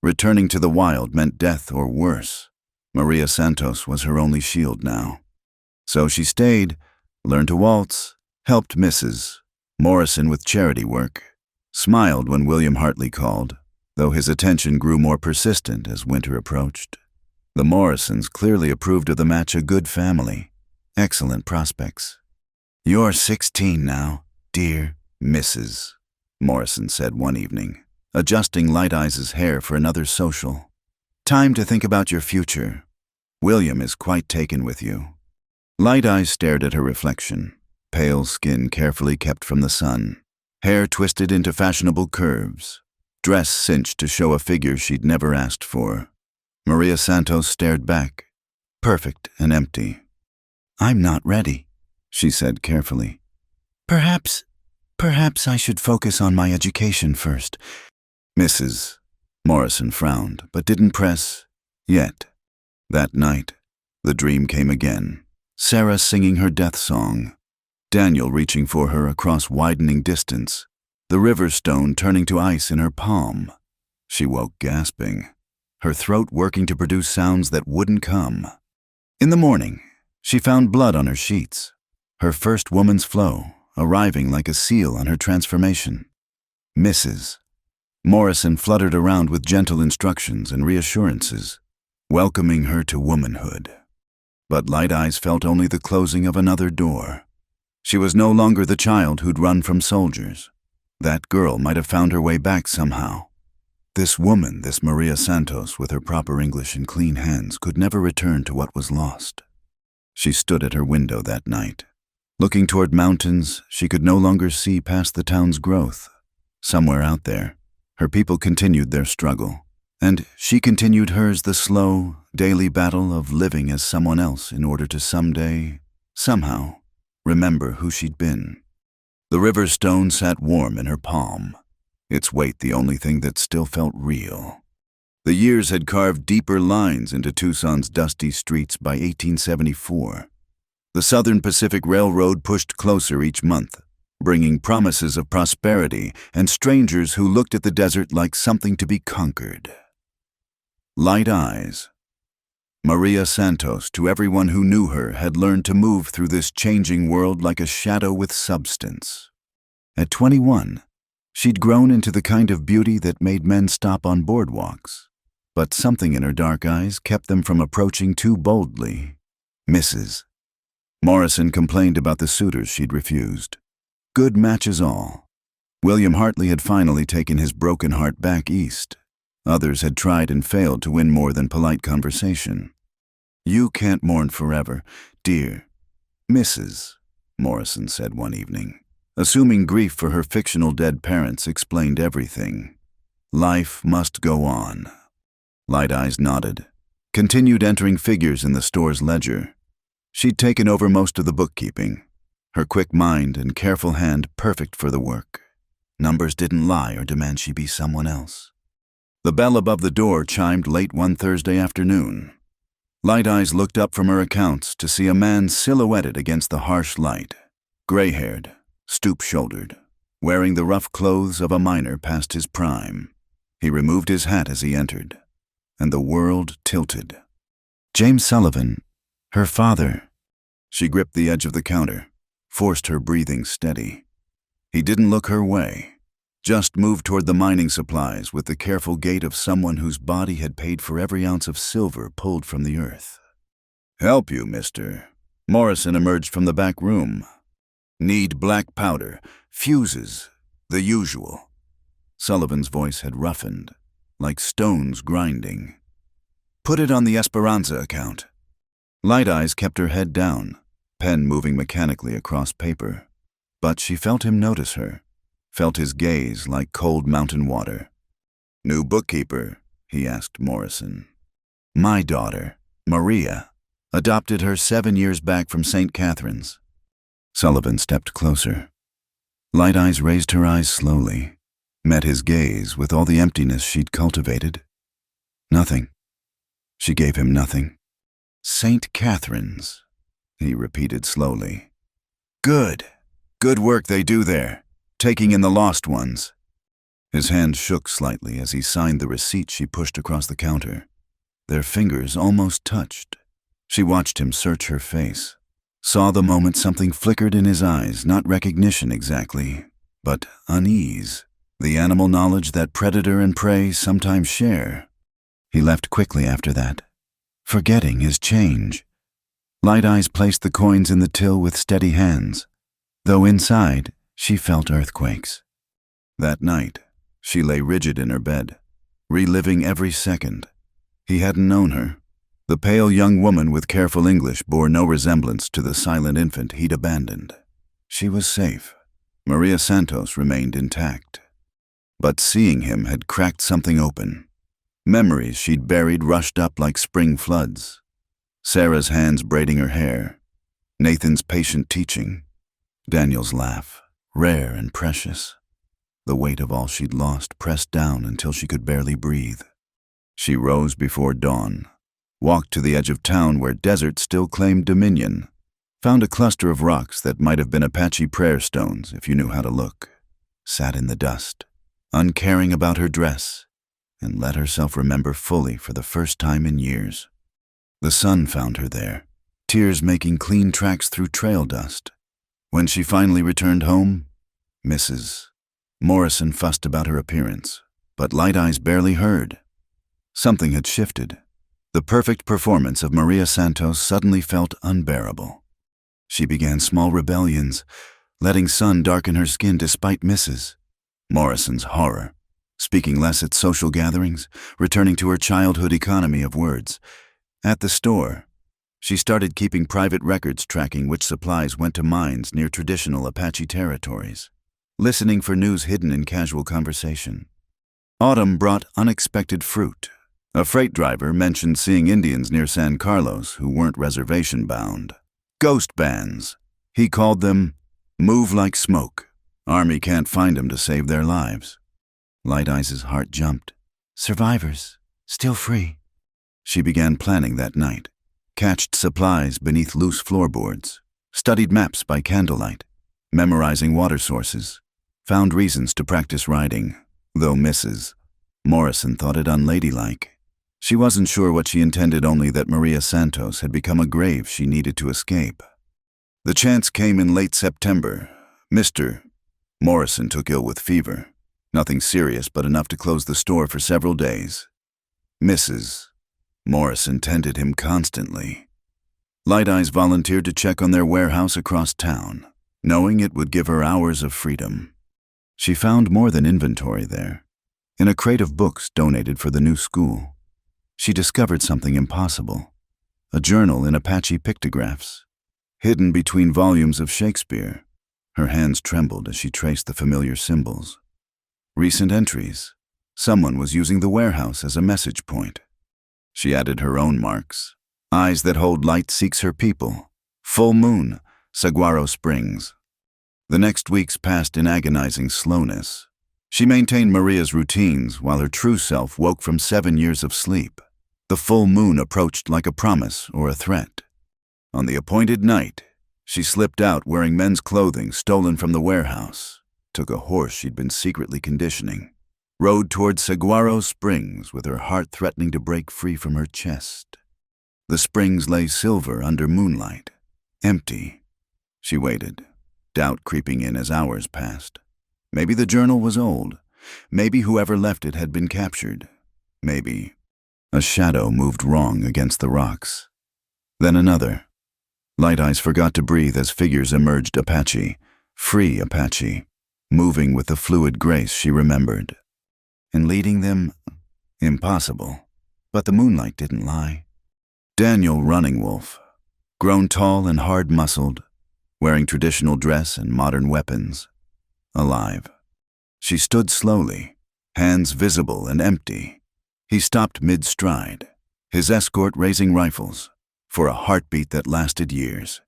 Returning to the wild meant death or worse. Maria Santos was her only shield now. So she stayed, learned to waltz, helped Mrs. Morrison with charity work, smiled when William Hartley called, though his attention grew more persistent as winter approached. The Morrisons clearly approved of the match, a good family, excellent prospects. You're 16 now, dear Mrs. Morrison said one evening, adjusting Light Eyes' hair for another social. Time to think about your future. William is quite taken with you. Light Eyes stared at her reflection, pale skin carefully kept from the sun, hair twisted into fashionable curves, dress cinched to show a figure she'd never asked for. Maria Santos stared back, perfect and empty. I'm not ready, she said carefully. Perhaps I should focus on my education first. Mrs. Morrison frowned, but didn't press yet. That night, the dream came again. Sarah singing her death song, Daniel reaching for her across widening distance, the river stone turning to ice in her palm. She woke gasping, her throat working to produce sounds that wouldn't come. In the morning, she found blood on her sheets, her first woman's flow, arriving like a seal on her transformation. Mrs. Morrison fluttered around with gentle instructions and reassurances, welcoming her to womanhood. But Light Eyes felt only the closing of another door. She was no longer the child who'd run from soldiers. That girl might have found her way back somehow. This woman, this Maria Santos, with her proper English and clean hands, could never return to what was lost. She stood at her window that night. Looking toward mountains, she could no longer see past the town's growth. Somewhere out there, her people continued their struggle. And she continued hers, the slow, daily battle of living as someone else in order to someday, somehow, remember who she'd been. The river stone sat warm in her palm, its weight the only thing that still felt real. The years had carved deeper lines into Tucson's dusty streets by 1874. The Southern Pacific Railroad pushed closer each month, bringing promises of prosperity and strangers who looked at the desert like something to be conquered. Light Eyes. Maria Santos, to everyone who knew her, had learned to move through this changing world like a shadow with substance. At 21, she'd grown into the kind of beauty that made men stop on boardwalks. But something in her dark eyes kept them from approaching too boldly. Mrs. Morrison complained about the suitors she'd refused. Good matches all. William Hartley had finally taken his broken heart back east. Others had tried and failed to win more than polite conversation. You can't mourn forever, dear Mrs. Morrison said one evening, Assuming grief for her fictional dead parents explained everything. Life must go on. Light Eyes nodded, continued entering figures in the store's ledger. She'd taken over most of the bookkeeping, her quick mind and careful hand perfect for the work. Numbers didn't lie or demand she be someone else. The bell above the door chimed late one Thursday afternoon. Light Eyes looked up from her accounts to see a man silhouetted against the harsh light, gray-haired, stoop-shouldered, wearing the rough clothes of a miner past his prime. He removed his hat as he entered, and the world tilted. James Sullivan, her father. She gripped the edge of the counter, forced her breathing steady. He didn't look her way, just moved toward the mining supplies with the careful gait of someone whose body had paid for every ounce of silver pulled from the earth. "Help you, mister." Morrison emerged from the back room. "Need black powder, fuses, the usual." Sullivan's voice had roughened, like stones grinding. "Put it on the Esperanza account." Light Eyes kept her head down, pen moving mechanically across paper. But she felt him notice her, felt his gaze like cold mountain water. "New bookkeeper?" he asked Morrison. "My daughter, Maria, adopted her 7 years back from St. Catherine's." Sullivan stepped closer. Light Eyes raised her eyes slowly, met his gaze with all the emptiness she'd cultivated. Nothing. She gave him nothing. "St. Catherine's," he repeated slowly. "Good. Good work they do there, taking in the lost ones." His hand shook slightly as he signed the receipt she pushed across the counter. Their fingers almost touched. She watched him search her face, saw the moment something flickered in his eyes, not recognition exactly, but unease, the animal knowledge that predator and prey sometimes share. He left quickly after that, forgetting his change. Light Eyes placed the coins in the till with steady hands, though inside she felt earthquakes. That night, she lay rigid in her bed, reliving every second. He hadn't known her. The pale young woman with careful English bore no resemblance to the silent infant he'd abandoned. She was safe. Maria Santos remained intact. But seeing him had cracked something open. Memories she'd buried rushed up like spring floods. Sarah's hands braiding her hair, Nathan's patient teaching, Daniel's laugh, rare and precious. The weight of all she'd lost pressed down until she could barely breathe. She rose before dawn, walked to the edge of town where desert still claimed dominion, found a cluster of rocks that might have been Apache prayer stones if you knew how to look, sat in the dust, uncaring about her dress, and let herself remember fully for the first time in years. The sun found her there, tears making clean tracks through trail dust. When she finally returned home, Mrs. Morrison fussed about her appearance, but Light Eyes barely heard. Something had shifted. The perfect performance of Maria Santos suddenly felt unbearable. She began small rebellions, letting sun darken her skin despite Mrs. Morrison's horror, speaking less at social gatherings, returning to her childhood economy of words. At the store, she started keeping private records tracking which supplies went to mines near traditional Apache territories, listening for news hidden in casual conversation. Autumn brought unexpected fruit. A freight driver mentioned seeing Indians near San Carlos who weren't reservation-bound. Ghost bands. He called them move like smoke. Army can't find them to save their lives. Light Eyes' heart jumped. Survivors, still free. She began planning that night. Cached supplies beneath loose floorboards, studied maps by candlelight, memorizing water sources, found reasons to practice riding, though Mrs. Morrison thought it unladylike. She wasn't sure what she intended, only that Maria Santos had become a grave she needed to escape. The chance came in late September. Mr. Morrison took ill with fever. Nothing serious, but enough to close the store for several days. Mrs. Morrison tended him constantly. Light Eyes volunteered to check on their warehouse across town, knowing it would give her hours of freedom. She found more than inventory there. In a crate of books donated for the new school, she discovered something impossible. A journal in Apache pictographs, hidden between volumes of Shakespeare. Her hands trembled as she traced the familiar symbols. Recent entries. Someone was using the warehouse as a message point. She added her own marks. Eyes that hold light seeks her people. Full moon, Saguaro Springs. The next weeks passed in agonizing slowness. She maintained Maria's routines while her true self woke from 7 years of sleep. The full moon approached like a promise or a threat. On the appointed night, she slipped out wearing men's clothing stolen from the warehouse, took a horse she'd been secretly conditioning, rode toward Saguaro Springs with her heart threatening to break free from her chest. The springs lay silver under moonlight, empty. She waited, doubt creeping in as hours passed. Maybe the journal was old. Maybe whoever left it had been captured. Maybe a shadow moved wrong against the rocks. Then another. Light Eyes forgot to breathe as figures emerged Apache, free Apache, moving with the fluid grace she remembered. And leading them, impossible. But the moonlight didn't lie. Daniel Running Wolf, grown tall and hard-muscled, wearing traditional dress and modern weapons, alive. She stood slowly, hands visible and empty. He stopped mid-stride, his escort raising rifles, for a heartbeat that lasted years.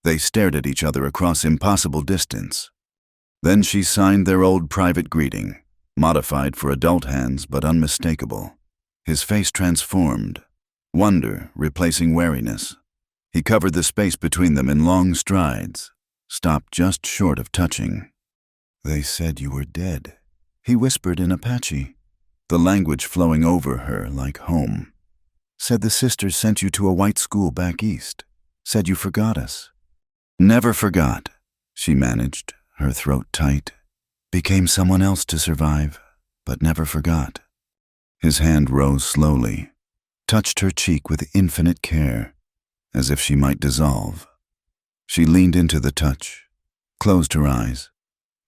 They stared at each other across impossible distance. Then she signed their old private greeting, modified for adult hands but unmistakable. His face transformed, wonder replacing wariness. He covered the space between them in long strides, stopped just short of touching. "They said you were dead," he whispered in Apache, the language flowing over her like home. "Said the sisters sent you to a white school back east. Said you forgot us." "Never forgot," she managed, her throat tight. "Became someone else to survive, but never forgot." His hand rose slowly, touched her cheek with infinite care, as if she might dissolve. She leaned into the touch, closed her eyes,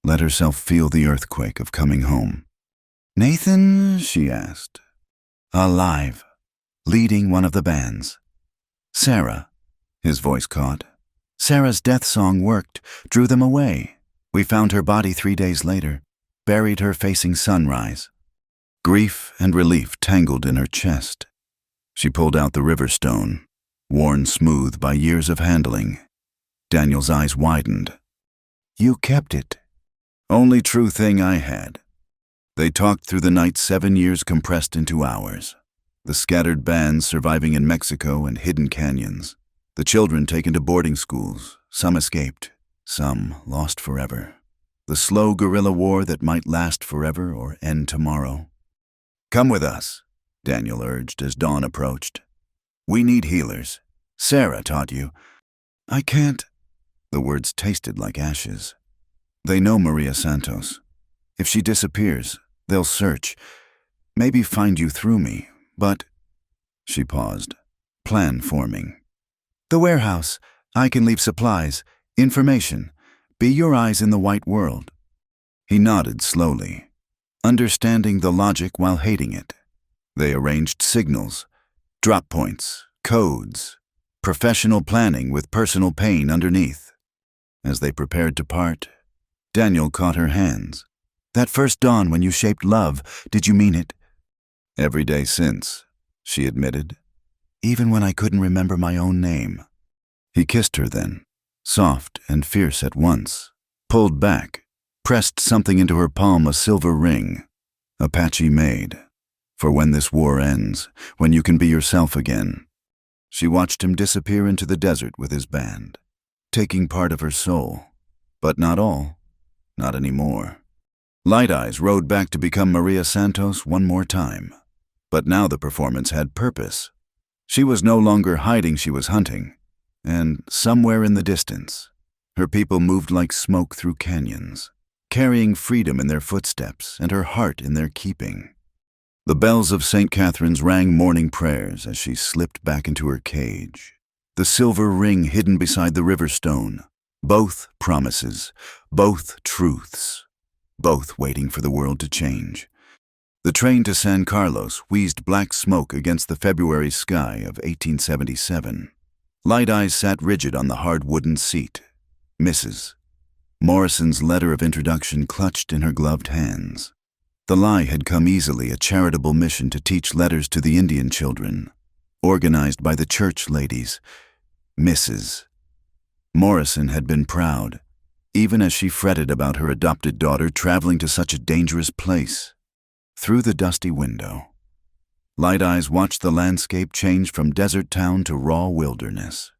let herself feel the earthquake of coming home. "Nathan?" she asked. "Alive, leading one of the bands." "Sarah," his voice caught. "Sarah's death song worked, drew them away. We found her body 3 days later, buried her facing sunrise." Grief and relief tangled in her chest. She pulled out the river stone, worn smooth by years of handling. Daniel's eyes widened. "You kept it." "Only true thing I had." They talked through the night, 7 years compressed into hours. The scattered bands surviving in Mexico and hidden canyons. The children taken to boarding schools, some escaped, some lost forever. The slow guerrilla war that might last forever or end tomorrow. "Come with us," Daniel urged as dawn approached. "We need healers. Sarah taught you." "I can't." The words tasted like ashes. "They know Maria Santos. If she disappears, they'll search. Maybe find you through me, but—" She paused, plan forming. "The warehouse. I can leave supplies, information. Be your eyes in the white world." He nodded slowly, understanding the logic while hating it. They arranged signals, drop points, codes, professional planning with personal pain underneath. As they prepared to part, Daniel caught her hands. "That first dawn when you shaped love, did you mean it?" "Every day since," she admitted, "even when I couldn't remember my own name." He kissed her then, soft and fierce at once, pulled back, pressed something into her palm, a silver ring, Apache made, for when this war ends, when you can be yourself again. She watched him disappear into the desert with his band, taking part of her soul, but not all, not anymore. Light Eyes rode back to become Maria Santos one more time, but now the performance had purpose. She was no longer hiding, she was hunting, and somewhere in the distance, her people moved like smoke through canyons, carrying freedom in their footsteps and her heart in their keeping. The bells of St. Catherine's rang morning prayers as she slipped back into her cage, the silver ring hidden beside the river stone, both promises, both truths, both waiting for the world to change. The train to San Carlos wheezed black smoke against the February sky of 1877. Light Eyes sat rigid on the hard wooden seat. Mrs. Morrison's letter of introduction clutched in her gloved hands. The lie had come easily, a charitable mission to teach letters to the Indian children, organized by the church ladies, Mrs. Morrison had been proud, even as she fretted about her adopted daughter traveling to such a dangerous place. Through the dusty window, Light Eyes watched the landscape change from desert town to raw wilderness.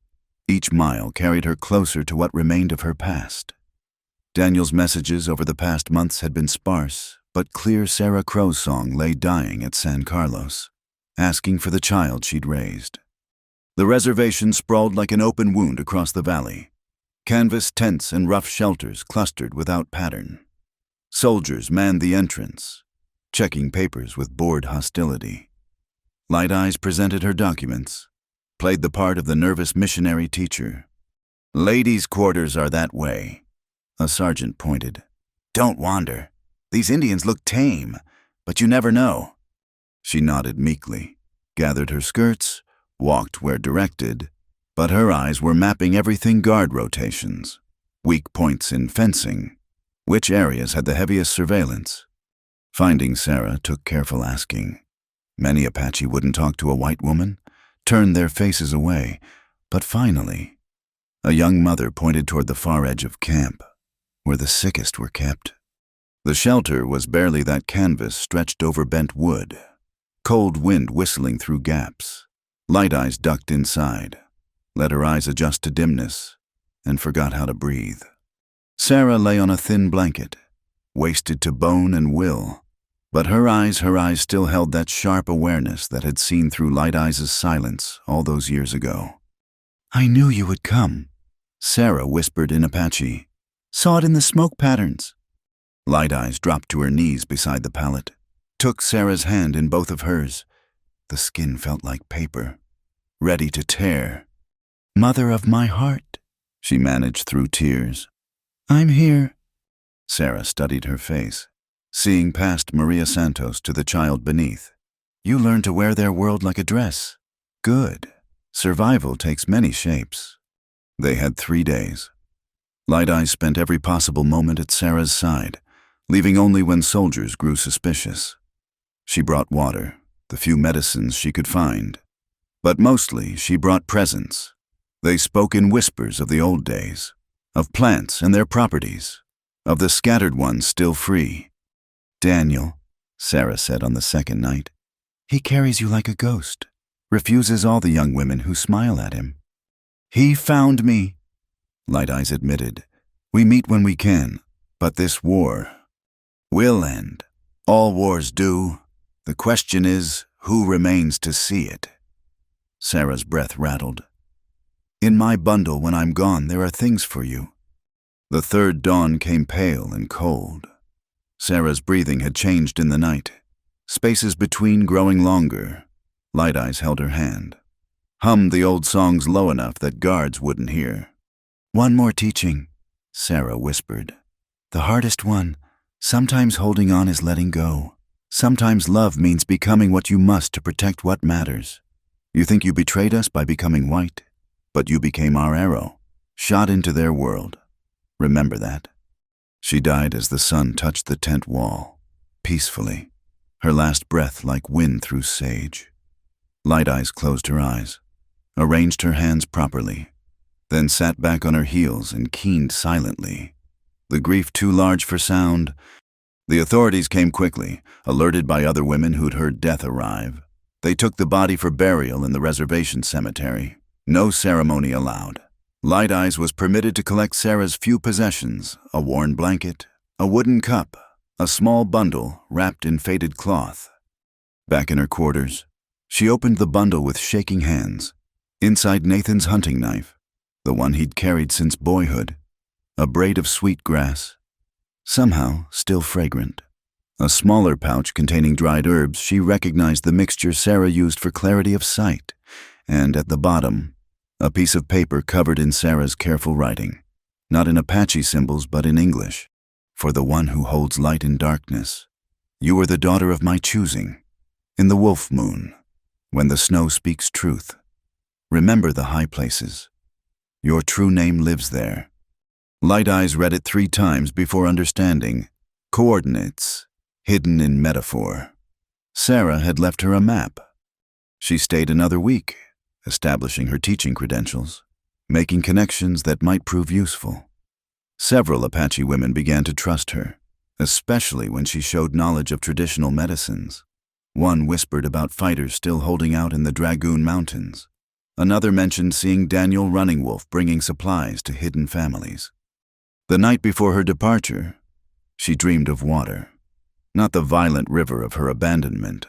Each mile carried her closer to what remained of her past. Daniel's messages over the past months had been sparse, but clear Sarah Crow's song lay dying at San Carlos, asking for the child she'd raised. The reservation sprawled like an open wound across the valley. Canvas tents and rough shelters clustered without pattern. Soldiers manned the entrance, checking papers with bored hostility. Light Eyes presented her documents, played the part of the nervous missionary teacher. "Ladies' quarters are that way," a sergeant pointed. "Don't wander. These Indians look tame, but you never know." She nodded meekly, gathered her skirts, walked where directed, but her eyes were mapping everything: guard rotations, weak points in fencing, which areas had the heaviest surveillance. Finding Sarah took careful asking. Many Apache wouldn't talk to a white woman, turned their faces away, but finally, a young mother pointed toward the far edge of camp, where the sickest were kept. The shelter was barely that canvas stretched over bent wood, cold wind whistling through gaps. Light Eyes ducked inside, let her eyes adjust to dimness, and forgot how to breathe. Sarah lay on a thin blanket, wasted to bone and will, but her eyes still held that sharp awareness that had seen through Light Eyes' silence all those years ago. "I knew you would come," Sarah whispered in Apache. "Saw it in the smoke patterns." Light Eyes dropped to her knees beside the pallet, took Sarah's hand in both of hers. The skin felt like paper, ready to tear. "Mother of my heart," she managed through tears. "I'm here." Sarah studied her face, seeing past Maria Santos to the child beneath. "You learned to wear their world like a dress. Good. Survival takes many shapes." They had 3 days. Light Eyes spent every possible moment at Sarah's side, leaving only when soldiers grew suspicious. She brought water, the few medicines she could find, but mostly she brought presents. They spoke in whispers of the old days, of plants and their properties, of the scattered ones still free. "Daniel," Sarah said on the second night, "he carries you like a ghost, refuses all the young women who smile at him." "He found me," Light Eyes admitted. "We meet when we can, but this war will end. All wars do. The question is, who remains to see it?" Sarah's breath rattled. "In my bundle when I'm gone, there are things for you." The third dawn came pale and cold. Sarah's breathing had changed in the night, spaces between growing longer. Light Eyes held her hand, hummed the old songs low enough that guards wouldn't hear. "One more teaching," Sarah whispered. "The hardest one. Sometimes holding on is letting go. Sometimes love means becoming what you must to protect what matters. You think you betrayed us by becoming white, but you became our arrow, shot into their world. Remember that." She died as the sun touched the tent wall, peacefully, her last breath like wind through sage. Light Eyes closed her eyes, arranged her hands properly, then sat back on her heels and keened silently. The grief too large for sound. The authorities came quickly, alerted by other women who'd heard death arrive. They took the body for burial in the reservation cemetery. No ceremony allowed. Light Eyes was permitted to collect Sarah's few possessions: a worn blanket, a wooden cup, a small bundle wrapped in faded cloth. Back in her quarters, she opened the bundle with shaking hands. Inside Nathan's hunting knife, the one he'd carried since boyhood, a braid of sweet grass, somehow still fragrant. A smaller pouch containing dried herbs. She recognized the mixture Sarah used for clarity of sight, and at the bottom, a piece of paper covered in Sarah's careful writing, not in Apache symbols but in English. "For the one who holds light in darkness, you are the daughter of my choosing. In the wolf moon, when the snow speaks truth, remember the high places. Your true name lives there. Light Eyes read it 3 times before understanding. Coordinates, hidden in metaphor. Sarah had left her a map. She stayed another week, establishing her teaching credentials, making connections that might prove useful. Several Apache women began to trust her, especially when she showed knowledge of traditional medicines. One whispered about fighters still holding out in the Dragoon Mountains. Another mentioned seeing Daniel Running Wolf bringing supplies to hidden families. The night before her departure, she dreamed of water. Not the violent river of her abandonment,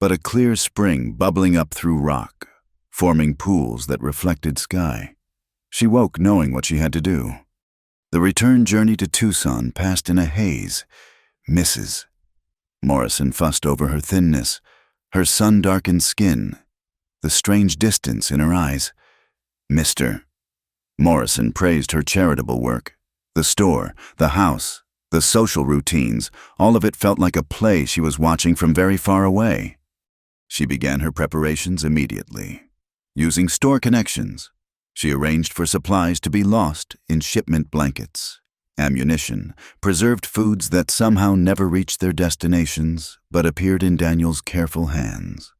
but a clear spring bubbling up through rock, forming pools that reflected sky. She woke knowing what she had to do. The return journey to Tucson passed in a haze. Mrs. Morrison fussed over her thinness, her sun-darkened skin, the strange distance in her eyes. Mr. Morrison praised her charitable work. The store, the house, the social routines, all of it felt like a play she was watching from very far away. She began her preparations immediately. Using store connections, she arranged for supplies to be lost in shipment blankets, ammunition, preserved foods that somehow never reached their destinations but appeared in Daniel's careful hands.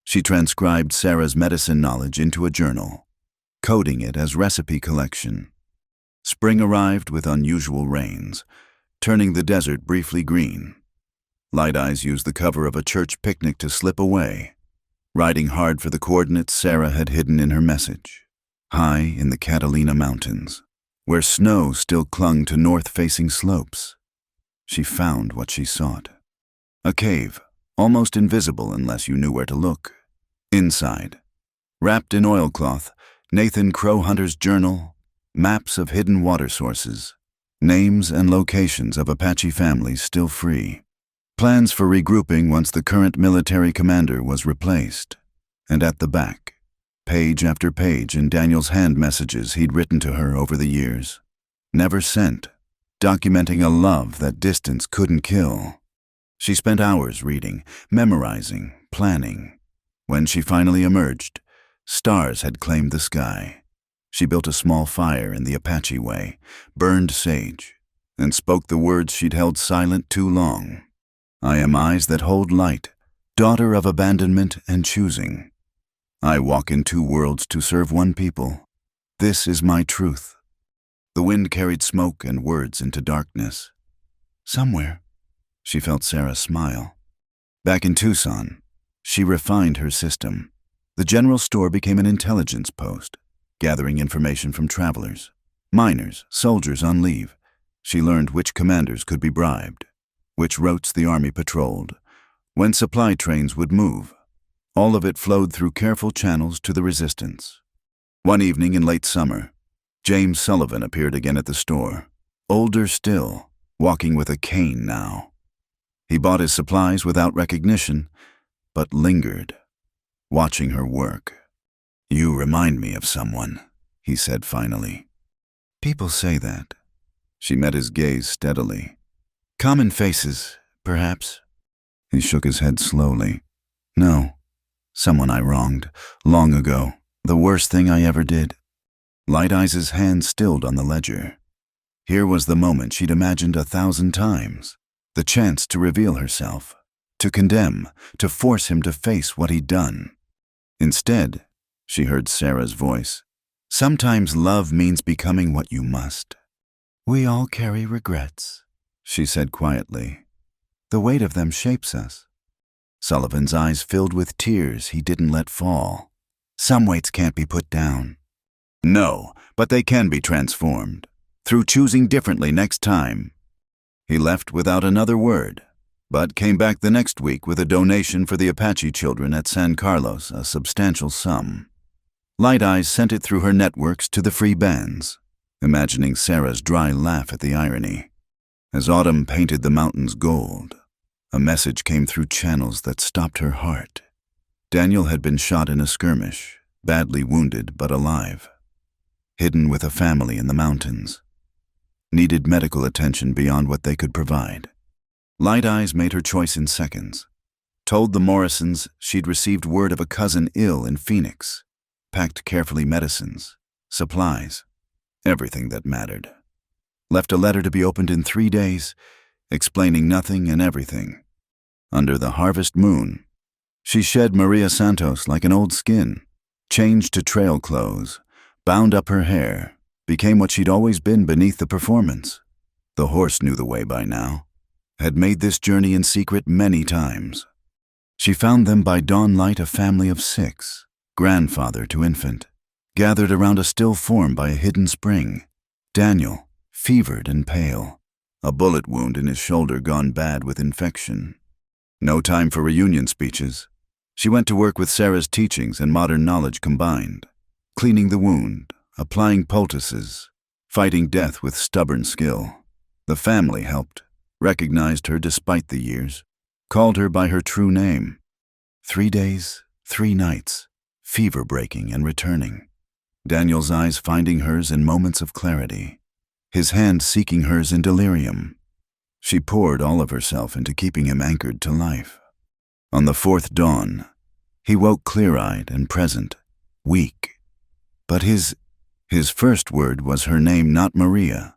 She transcribed Sarah's medicine knowledge into a journal, coding it as recipe collection. Spring arrived with unusual rains, turning the desert briefly green. Light Eyes used the cover of a church picnic to slip away, riding hard for the coordinates Sarah had hidden in her message. High in the Catalina Mountains, where snow still clung to north-facing slopes, she found what she sought. A cave, almost invisible unless you knew where to look. Inside, wrapped in oilcloth, Nathan Crowhunter's journal, maps of hidden water sources, names and locations of Apache families still free, plans for regrouping once the current military commander was replaced, and at the back, page after page in Daniel's hand messages he'd written to her over the years, never sent, documenting a love that distance couldn't kill. She spent hours reading, memorizing, planning. When she finally emerged, stars had claimed the sky. She built a small fire in the Apache way, burned sage, and spoke the words she'd held silent too long. I am eyes that hold light, daughter of abandonment and choosing. I walk in 2 worlds to serve 1 people. This is my truth. The wind carried smoke and words into darkness. Somewhere, she felt Sarah smile. Back in Tucson, she refined her system. The general store became an intelligence post, gathering information from travelers, miners, soldiers on leave. She learned which commanders could be bribed, which routes the army patrolled, when supply trains would move. All of it flowed through careful channels to the resistance. One evening in late summer, James Sullivan appeared again at the store, older still, walking with a cane now. He bought his supplies without recognition, but lingered, watching her work. "You remind me of someone," he said finally. "People say that." She met his gaze steadily. "Common faces, perhaps." He shook his head slowly. "No. Someone I wronged, long ago, the worst thing I ever did." Light Eyes' hand stilled on the ledger. Here was the moment she'd imagined 1,000 times, the chance to reveal herself, to condemn, to force him to face what he'd done. Instead, she heard Sarah's voice. "Sometimes love means becoming what you must." "We all carry regrets," she said quietly. "The weight of them shapes us." Sullivan's eyes filled with tears he didn't let fall. "Some weights can't be put down." "No, but they can be transformed, through choosing differently next time." He left without another word, but came back the next week with a donation for the Apache children at San Carlos, a substantial sum. Light Eyes sent it through her networks to the free bands, imagining Sarah's dry laugh at the irony. As autumn painted the mountains gold, a message came through channels that stopped her heart. Daniel had been shot in a skirmish, badly wounded but alive. Hidden with a family in the mountains. Needed medical attention beyond what they could provide. Light Eyes made her choice in seconds. Told the Morrisons she'd received word of a cousin ill in Phoenix. Packed carefully medicines, supplies, everything that mattered. left a letter to be opened in 3 days, explaining nothing and everything. Under the harvest moon, she shed Maria Santos like an old skin, changed to trail clothes, bound up her hair, became what she'd always been beneath the performance. The horse knew the way by now, had made this journey in secret many times. She found them by dawn light, a family of 6, grandfather to infant, gathered around a still form by a hidden spring. Daniel, fevered and pale, a bullet wound in his shoulder gone bad with infection. No time for reunion speeches. She went to work with Sarah's teachings and modern knowledge combined, cleaning the wound, applying poultices, fighting death with stubborn skill. The family helped, recognized her despite the years, called her by her true name. 3 days, 3 nights, fever-breaking and returning. Daniel's eyes finding hers in moments of clarity, his hand seeking hers in delirium. She poured all of herself into keeping him anchored to life. On the 4th dawn, he woke clear-eyed and present, weak. But his first word was her name, not Maria,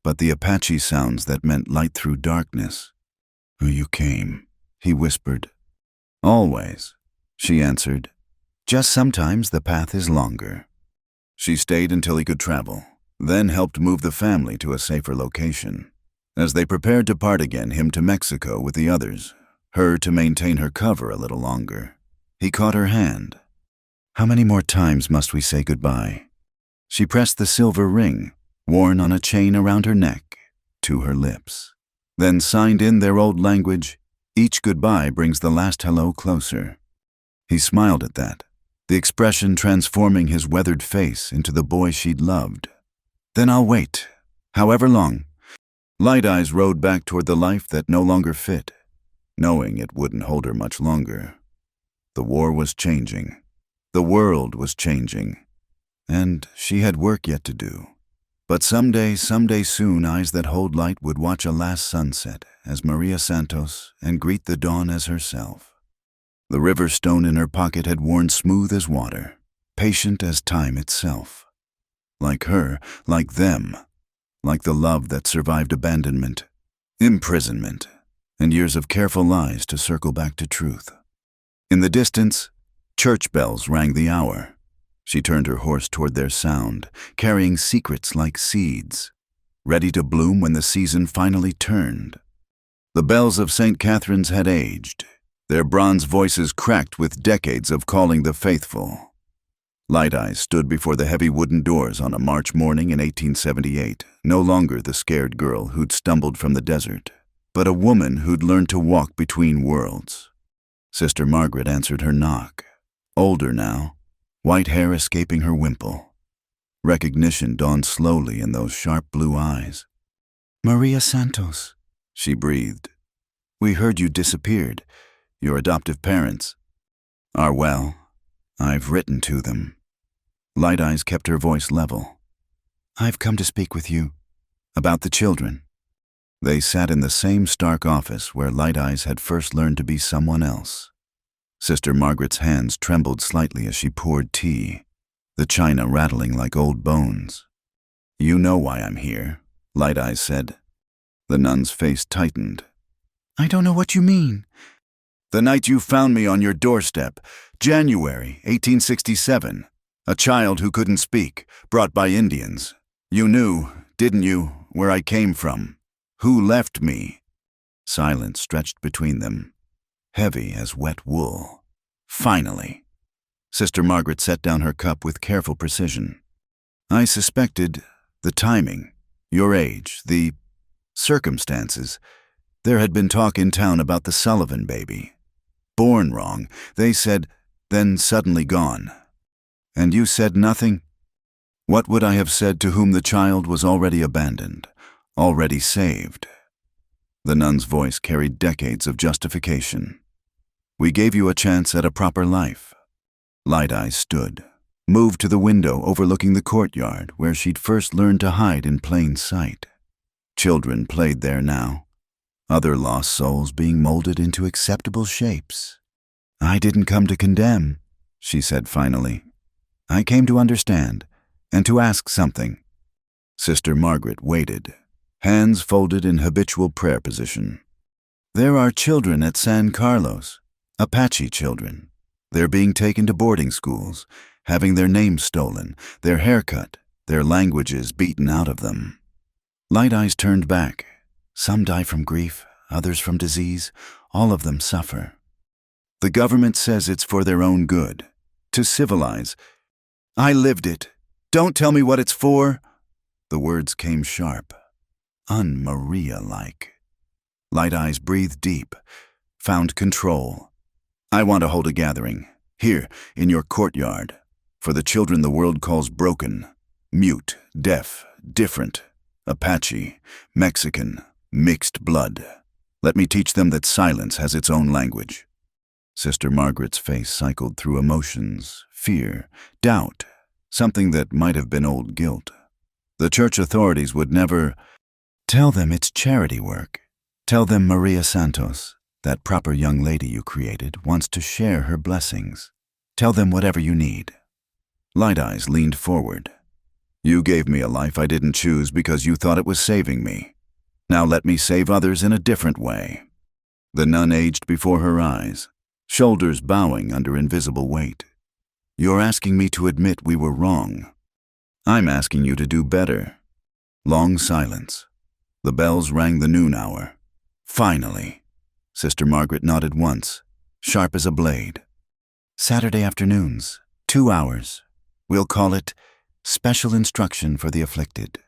but the Apache sounds that meant light through darkness. "You came," he whispered. "Always," she answered. "Just sometimes the path is longer." She stayed until he could travel, then helped move the family to a safer location. As they prepared to part again, him to Mexico with the others, her to maintain her cover a little longer, he caught her hand. "How many more times must we say goodbye?" She pressed the silver ring, worn on a chain around her neck, to her lips, then signed in their old language, "Each goodbye brings the last hello closer." He smiled at that, the expression transforming his weathered face into the boy she'd loved. "Then I'll wait, however long." Light Eyes rode back toward the life that no longer fit, knowing it wouldn't hold her much longer. The war was changing. The world was changing. And she had work yet to do. But someday soon, Eyes That Hold Light would watch a last sunset as Maria Santos and greet the dawn as herself. The river stone in her pocket had worn smooth as water, patient as time itself. Like her, like them, like the love that survived abandonment, imprisonment, and years of careful lies to circle back to truth. In the distance, church bells rang the hour. She turned her horse toward their sound, carrying secrets like seeds, ready to bloom when the season finally turned. The bells of St. Catherine's had aged, their bronze voices cracked with decades of calling the faithful. Light Eyes stood before the heavy wooden doors on a March morning in 1878, no longer the scared girl who'd stumbled from the desert, but a woman who'd learned to walk between worlds. Sister Margaret answered her knock, older now, white hair escaping her wimple. Recognition dawned slowly in those sharp blue eyes. "Maria Santos," she breathed. "We heard you disappeared. Your adoptive parents are well. I've written to them." Light Eyes kept her voice level. "I've come to speak with you about the children." They sat in the same stark office where Light Eyes had first learned to be someone else. Sister Margaret's hands trembled slightly as she poured tea, the china rattling like old bones. "You know why I'm here," Light Eyes said. The nun's face tightened. "I don't know what you mean." "The night you found me on your doorstep, January 1867, a child who couldn't speak, brought by Indians. You knew, didn't you, where I came from? Who left me?" Silence stretched between them, heavy as wet wool. "Finally." Sister Margaret set down her cup with careful precision. "I suspected the timing, your age, the circumstances. There had been talk in town about the Sullivan baby. Born wrong, they said, then suddenly gone. And you said nothing? What would I have said to whom the child was already abandoned, already saved?" The nun's voice carried decades of justification. "We gave you a chance at a proper life." Light Eyes stood, moved to the window overlooking the courtyard where she'd first learned to hide in plain sight. Children played there now, other lost souls being molded into acceptable shapes. "I didn't come to condemn," she said finally. "I came to understand, and to ask something." Sister Margaret waited, hands folded in habitual prayer position. There are children at San Carlos, Apache children. They're being taken to boarding schools, having their names stolen, their hair cut, their languages beaten out of them. Light Eyes turned back. Some die from grief, others from disease. All of them suffer. The government says it's for their own good, to civilize. I lived it. Don't tell me what it's for. The words came sharp, un-Maria-like. Light Eyes breathed deep, found control. I want to hold a gathering, here, in your courtyard, for the children the world calls broken, mute, deaf, different, Apache, Mexican, mixed blood. Let me teach them that silence has its own language. Sister Margaret's face cycled through emotions, fear, doubt, something that might have been old guilt. The church authorities would never. Tell them it's charity work. Tell them Maria Santos, that proper young lady you created, wants to share her blessings. Tell them whatever you need. Light Eyes leaned forward. You gave me a life I didn't choose because you thought it was saving me. Now let me save others in a different way. The nun aged before her eyes, shoulders bowing under invisible weight. You're asking me to admit we were wrong. I'm asking you to do better. Long silence. The bells rang the noon hour. Finally. Sister Margaret nodded once, sharp as a blade. Saturday afternoons, 2 hours. We'll call it Special Instruction for the Afflicted.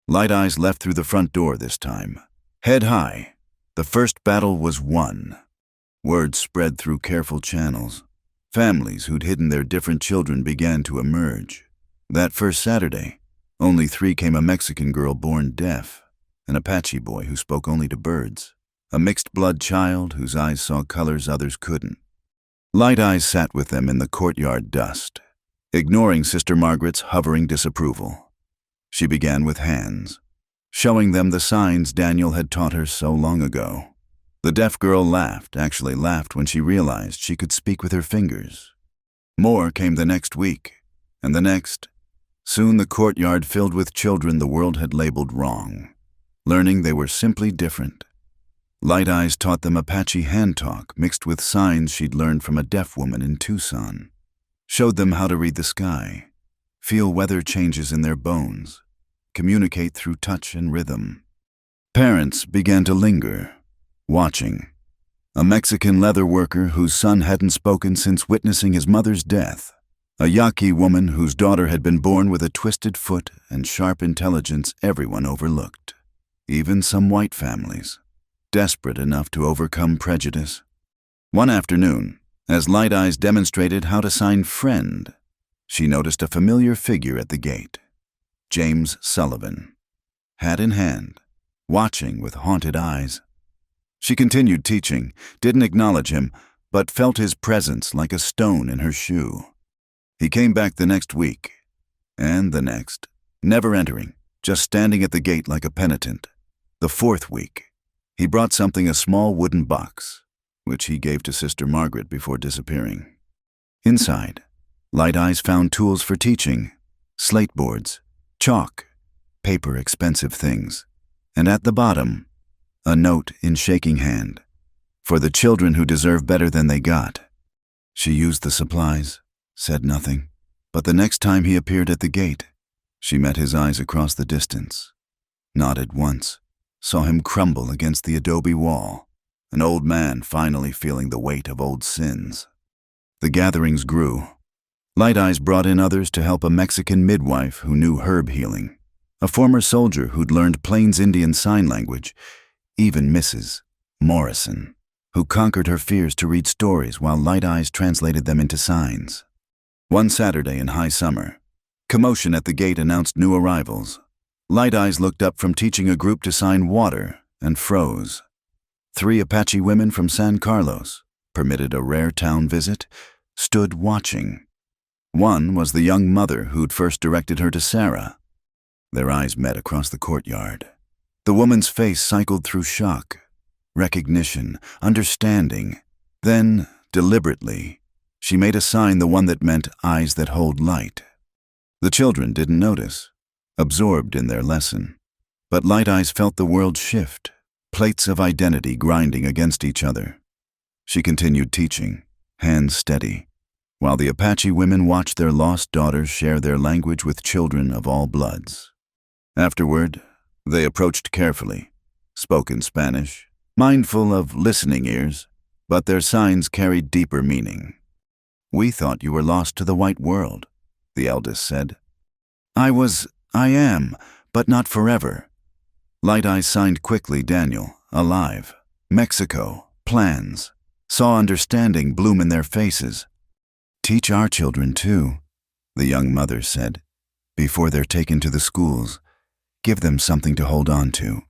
Light Eyes left through the front door this time. Head high. The first battle was won. Word spread through careful channels. Families who'd hidden their different children began to emerge. That first Saturday, only 3 came: a Mexican girl born deaf, an Apache boy who spoke only to birds, a mixed-blood child whose eyes saw colors others couldn't. Light Eyes sat with them in the courtyard dust, ignoring Sister Margaret's hovering disapproval. She began with hands, showing them the signs Daniel had taught her so long ago. The deaf girl actually laughed when she realized she could speak with her fingers. More came the next week, and the next. Soon the courtyard filled with children the world had labeled wrong, learning they were simply different. Light Eyes taught them Apache hand talk mixed with signs she'd learned from a deaf woman in Tucson, showed them how to read the sky, feel weather changes in their bones, communicate through touch and rhythm. Parents began to linger, watching. A Mexican leather worker whose son hadn't spoken since witnessing his mother's death. A Yaqui woman whose daughter had been born with a twisted foot and sharp intelligence everyone overlooked. Even some white families, desperate enough to overcome prejudice. One afternoon, as Light Eyes demonstrated how to sign friend, she noticed a familiar figure at the gate. James Sullivan, hat in hand, watching with haunted eyes. She continued teaching, didn't acknowledge him, but felt his presence like a stone in her shoe. He came back the next week, and the next, never entering, just standing at the gate like a penitent. The 4th week, he brought something, a small wooden box, which he gave to Sister Margaret before disappearing. Inside, Light Eyes found tools for teaching, slate boards, chalk, paper, expensive things, and at the bottom, a note in shaking hand, for the children who deserve better than they got. She used the supplies, said nothing, but the next time he appeared at the gate, she met his eyes across the distance, nodded once, saw him crumble against the adobe wall, an old man finally feeling the weight of old sins. The gatherings grew. Light Eyes brought in others to help: a Mexican midwife who knew herb healing, a former soldier who'd learned Plains Indian Sign Language, even Mrs. Morrison, who conquered her fears to read stories while Light Eyes translated them into signs. One Saturday in high summer, commotion at the gate announced new arrivals. Light Eyes looked up from teaching a group to sign water and froze. 3 Apache women from San Carlos, permitted a rare town visit, stood watching. One was the young mother who'd first directed her to Sarah. Their eyes met across the courtyard. The woman's face cycled through shock, recognition, understanding. Then, deliberately, she made a sign, the one that meant eyes that hold light. The children didn't notice, absorbed in their lesson. But Light Eyes felt the world shift, plates of identity grinding against each other. She continued teaching, hands steady, while the Apache women watched their lost daughters share their language with children of all bloods. Afterward, they approached carefully, spoke in Spanish, mindful of listening ears, but their signs carried deeper meaning. "We thought you were lost to the white world," the eldest said. I am, but not forever." Light Eyes signed quickly. Daniel, alive. Mexico, plans. Saw understanding bloom in their faces. "Teach our children too," the young mother said. "Before they're taken to the schools, give them something to hold on to."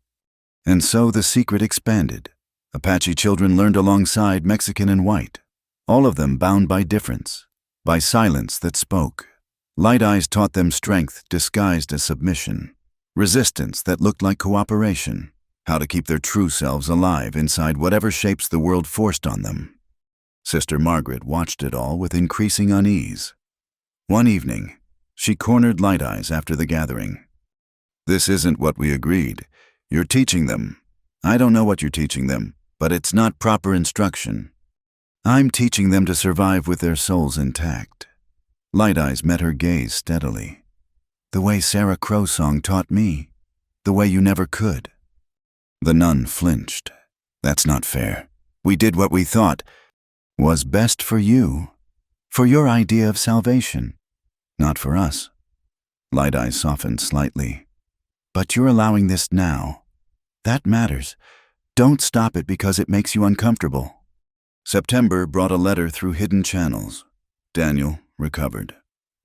And so the secret expanded. Apache children learned alongside Mexican and white, all of them bound by difference, by silence that spoke. Light Eyes taught them strength disguised as submission, resistance that looked like cooperation, how to keep their true selves alive inside whatever shapes the world forced on them. Sister Margaret watched it all with increasing unease. One evening, she cornered Light Eyes after the gathering. "This isn't what we agreed. You're teaching them. I don't know what you're teaching them, but it's not proper instruction. I'm teaching them to survive with their souls intact." Light Eyes met her gaze steadily. "The way Sarah Crow's song taught me, the way you never could." The nun flinched. "That's not fair. We did what we thought was best for you, for your idea of salvation, not for us." Light Eyes softened slightly. "But you're allowing this now. That matters. Don't stop it because it makes you uncomfortable." September brought a letter through hidden channels. Daniel recovered,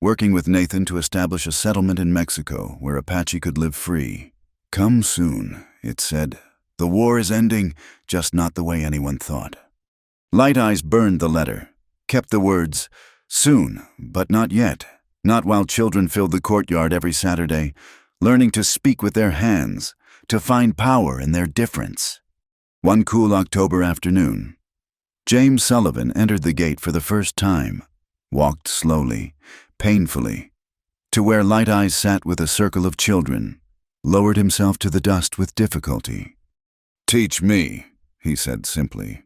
working with Nathan to establish a settlement in Mexico where Apache could live free. "Come soon," it said. "The war is ending, just not the way anyone thought." Light Eyes burned the letter, kept the words, "soon, but not yet," not while children filled the courtyard every Saturday, learning to speak with their hands, to find power in their difference. One cool October afternoon, James Sullivan entered the gate for the first time, walked slowly, painfully, to where Light Eyes sat with a circle of children, lowered himself to the dust with difficulty. "Teach me," he said simply.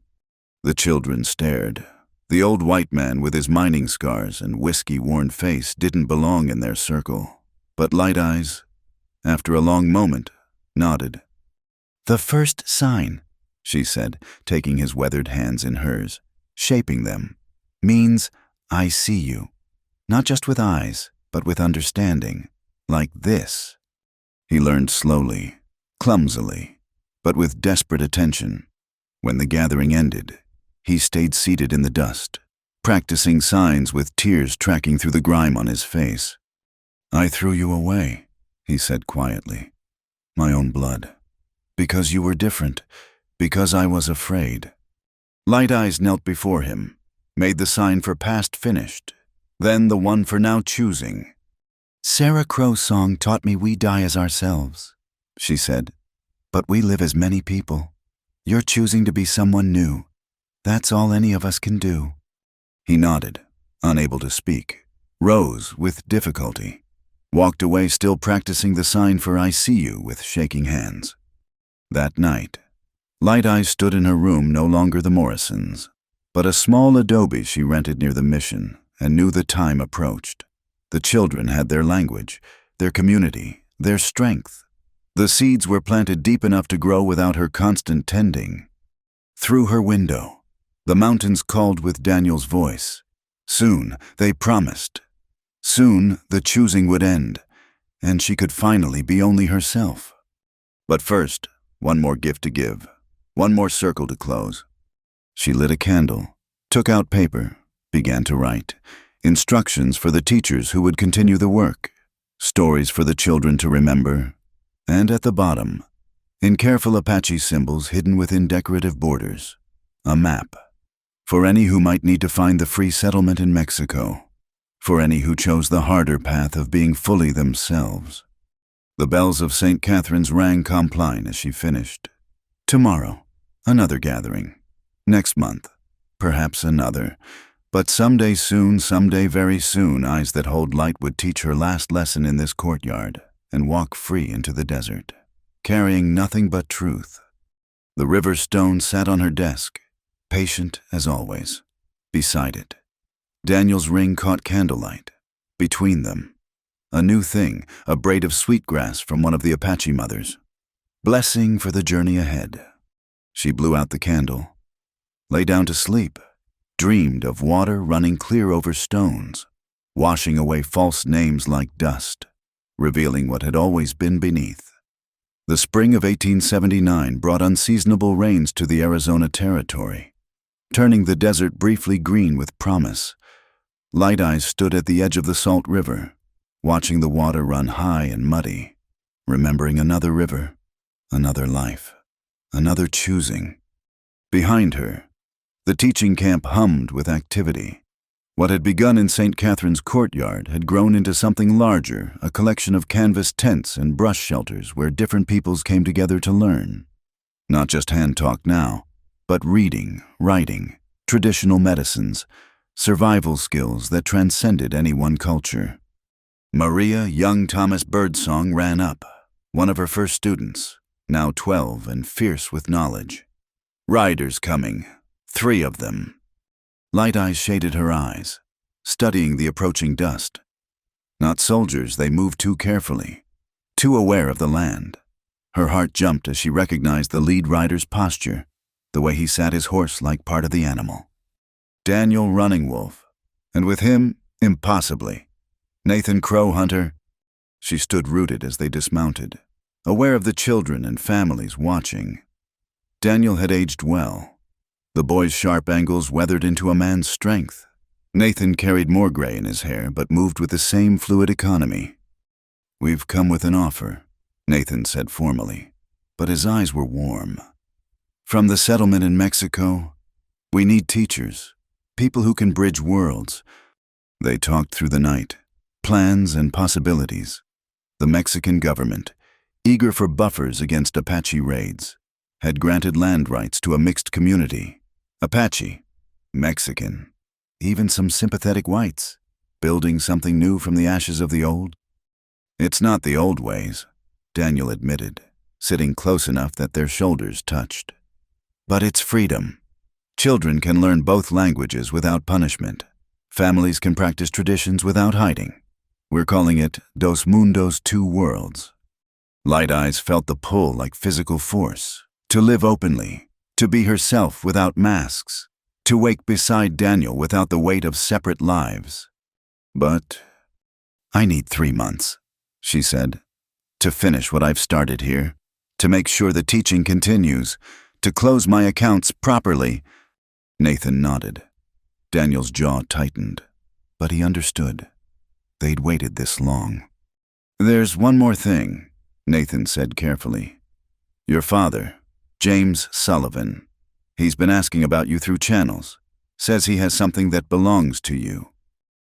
The children stared. The old white man with his mining scars and whiskey-worn face didn't belong in their circle. But Light Eyes, after a long moment, nodded. "The first sign," she said, taking his weathered hands in hers, shaping them, "means I see you, not just with eyes, but with understanding, like this." He learned slowly, clumsily, but with desperate attention. When the gathering ended, he stayed seated in the dust, practicing signs with tears tracking through the grime on his face. "I threw you away," he said quietly. "My own blood. Because you were different, because I was afraid." Light Eyes knelt before him, made the sign for past finished, then the one for now choosing. "Sarah Crow's song taught me we die as ourselves," she said, "but we live as many people. You're choosing to be someone new. That's all any of us can do." He nodded, unable to speak, rose with difficulty, walked away still practicing the sign for "I see you" with shaking hands. That night, Light Eyes stood in her room, no longer the Morrisons, but a small adobe she rented near the mission, and knew the time approached. The children had their language, their community, their strength. The seeds were planted deep enough to grow without her constant tending. Through her window, the mountains called with Daniel's voice. Soon, they promised. Soon, the choosing would end, and she could finally be only herself. But first, one more gift to give, one more circle to close. She lit a candle, took out paper, began to write. Instructions for the teachers who would continue the work, stories for the children to remember, and at the bottom, in careful Apache symbols hidden within decorative borders, a map. For any who might need to find the free settlement in Mexico, for any who chose the harder path of being fully themselves. The bells of St. Catherine's rang Compline as she finished. Tomorrow, another gathering. Next month, perhaps another. But someday soon, someday very soon, eyes that hold light would teach her last lesson in this courtyard and walk free into the desert. carrying nothing but truth. The river stone sat on her desk, patient as always. Beside it, Daniel's ring caught candlelight. Between them, a new thing, a braid of sweetgrass from one of the Apache mothers. Blessing for the journey ahead. She blew out the candle, lay down to sleep, dreamed of water running clear over stones, washing away false names like dust, revealing what had always been beneath. The spring of 1879 brought unseasonable rains to the Arizona territory, turning the desert briefly green with promise. Light Eyes stood at the edge of the Salt River, watching the water run high and muddy, remembering another river, another life, another choosing. Behind her, the teaching camp hummed with activity. What had begun in St. Catherine's courtyard had grown into something larger, a collection of canvas tents and brush shelters where different peoples came together to learn. Not just hand talk now, but reading, writing, traditional medicines, survival skills that transcended any one culture. Maria Young Thomas Birdsong ran up, one of her first students, now 12 and fierce with knowledge. Riders coming, 3 of them. Light Eyes shaded her eyes, studying the approaching dust. Not soldiers, they moved too carefully, too aware of the land. Her heart jumped as she recognized the lead rider's posture, the way he sat his horse like part of the animal. Daniel Running Wolf, and with him, impossibly, Nathan Crow Hunter. She stood rooted as they dismounted, aware of the children and families watching. Daniel had aged well. The boy's sharp angles weathered into a man's strength. Nathan carried more gray in his hair, but moved with the same fluid economy. "We've come with an offer," Nathan said formally, but his eyes were warm. "From the settlement in Mexico, we need teachers, people who can bridge worlds." They talked through the night, plans and possibilities. The Mexican government, eager for buffers against Apache raids, had granted land rights to a mixed community. Apache, Mexican, even some sympathetic whites, building something new from the ashes of the old. "It's not the old ways," Daniel admitted, sitting close enough that their shoulders touched. "But it's freedom. Children can learn both languages without punishment. Families can practice traditions without hiding. We're calling it Dos Mundos, 2 worlds." Light Eyes felt the pull like physical force, to live openly, to be herself without masks, to wake beside Daniel without the weight of separate lives. "But I need 3 months," she said, "to finish what I've started here, to make sure the teaching continues, to close my accounts properly." Nathan nodded. Daniel's jaw tightened, but he understood. They'd waited this long. "There's one more thing," Nathan said carefully. "Your father, James Sullivan. He's been asking about you through channels. Says he has something that belongs to you."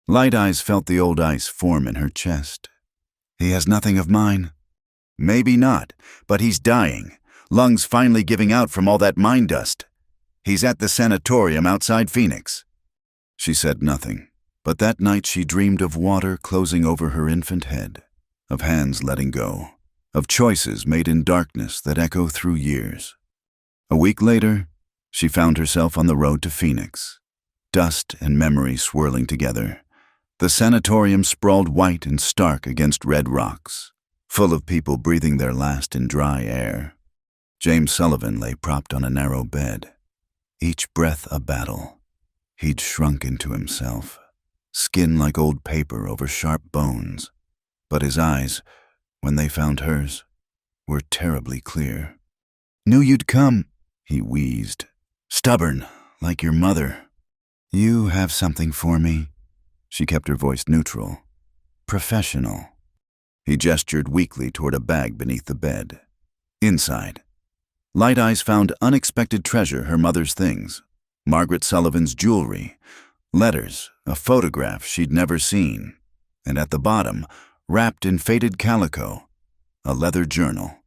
Light Eyes felt the old ice form in her chest. "He has nothing of mine?" "Maybe not, but he's dying. Lungs finally giving out from all that mine dust. He's at the sanatorium outside Phoenix." She said nothing, but that night she dreamed of water closing over her infant head, of hands letting go, of choices made in darkness that echo through years. A week later, she found herself on the road to Phoenix, dust and memory swirling together. The sanatorium sprawled white and stark against red rocks, full of people breathing their last in dry air. James Sullivan lay propped on a narrow bed, each breath a battle. He'd shrunk into himself, skin like old paper over sharp bones, but his eyes, when they found hers, were terribly clear. "Knew you'd come," he wheezed. "Stubborn, like your mother." "You have something for me." She kept her voice neutral. "Professional." He gestured weakly toward a bag beneath the bed. Inside, Light Eyes found unexpected treasure, her mother's things. Margaret Sullivan's jewelry, letters, a photograph she'd never seen, and at the bottom, wrapped in faded calico, a leather journal.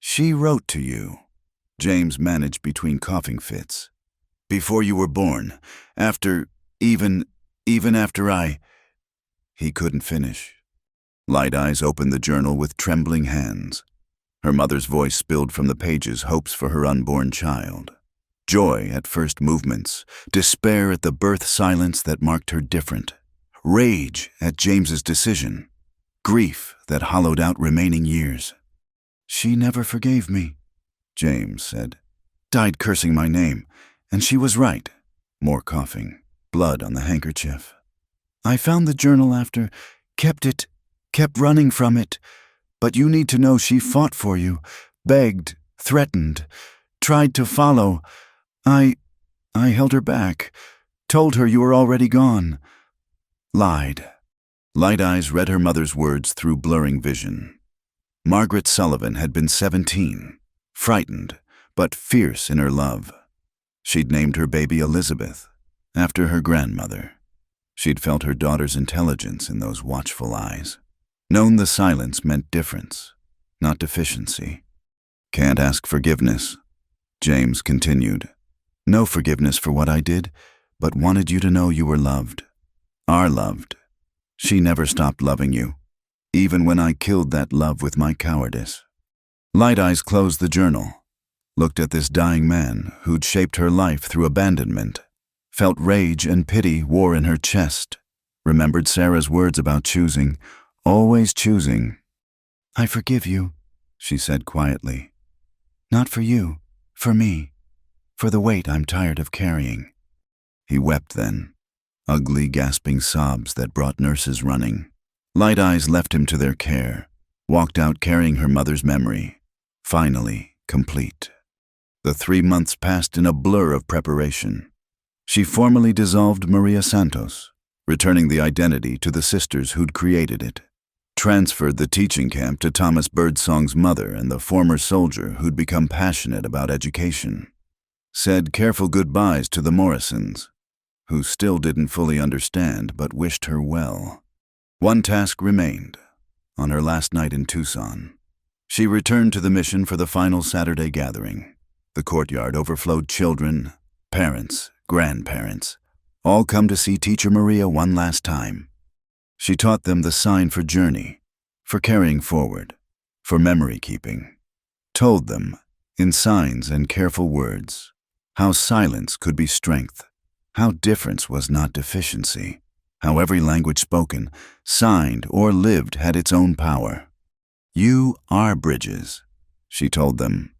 "She wrote to you," James managed between coughing fits. "Before you were born, after, even after I—" He couldn't finish. Light Eyes opened the journal with trembling hands. Her mother's voice spilled from the pages hopes for her unborn child. Joy at first movements, despair at the birth silence that marked her different, rage at James's decision, grief that hollowed out remaining years. "She never forgave me," James said. "Died cursing my name, and she was right." More coughing, blood on the handkerchief. "I found the journal after, kept it, kept running from it. But you need to know she fought for you, begged, threatened, tried to follow. I held her back, told her you were already gone. Lied." Light Eyes read her mother's words through blurring vision. Margaret Sullivan had been 17, frightened, but fierce in her love. She'd named her baby Elizabeth, after her grandmother. She'd felt her daughter's intelligence in those watchful eyes. Known the silence meant difference, not deficiency. "Can't ask forgiveness," James continued. "No forgiveness for what I did, but wanted you to know you were loved. Are loved. She never stopped loving you, even when I killed that love with my cowardice." Light Eyes closed the journal, looked at this dying man who'd shaped her life through abandonment, felt rage and pity war in her chest, remembered Sarah's words about choosing, always choosing. "I forgive you," she said quietly. "Not for you, for me, for the weight I'm tired of carrying." He wept then, ugly gasping sobs that brought nurses running. Light Eyes left him to their care, walked out carrying her mother's memory, finally complete. The 3 months passed in a blur of preparation. She formally dissolved Maria Santos, returning the identity to the sisters who'd created it, transferred the teaching camp to Thomas Birdsong's mother and the former soldier who'd become passionate about education, said careful goodbyes to the Morrisons, who still didn't fully understand but wished her well. One task remained. On her last night in Tucson, she returned to the mission for the final Saturday gathering. The courtyard overflowed children, parents, grandparents, all come to see Teacher Maria one last time. She taught them the sign for journey, for carrying forward, for memory keeping. Told them, in signs and careful words, how silence could be strength, how difference was not deficiency, how every language spoken, signed, or lived had its own power. "You are bridges," she told them,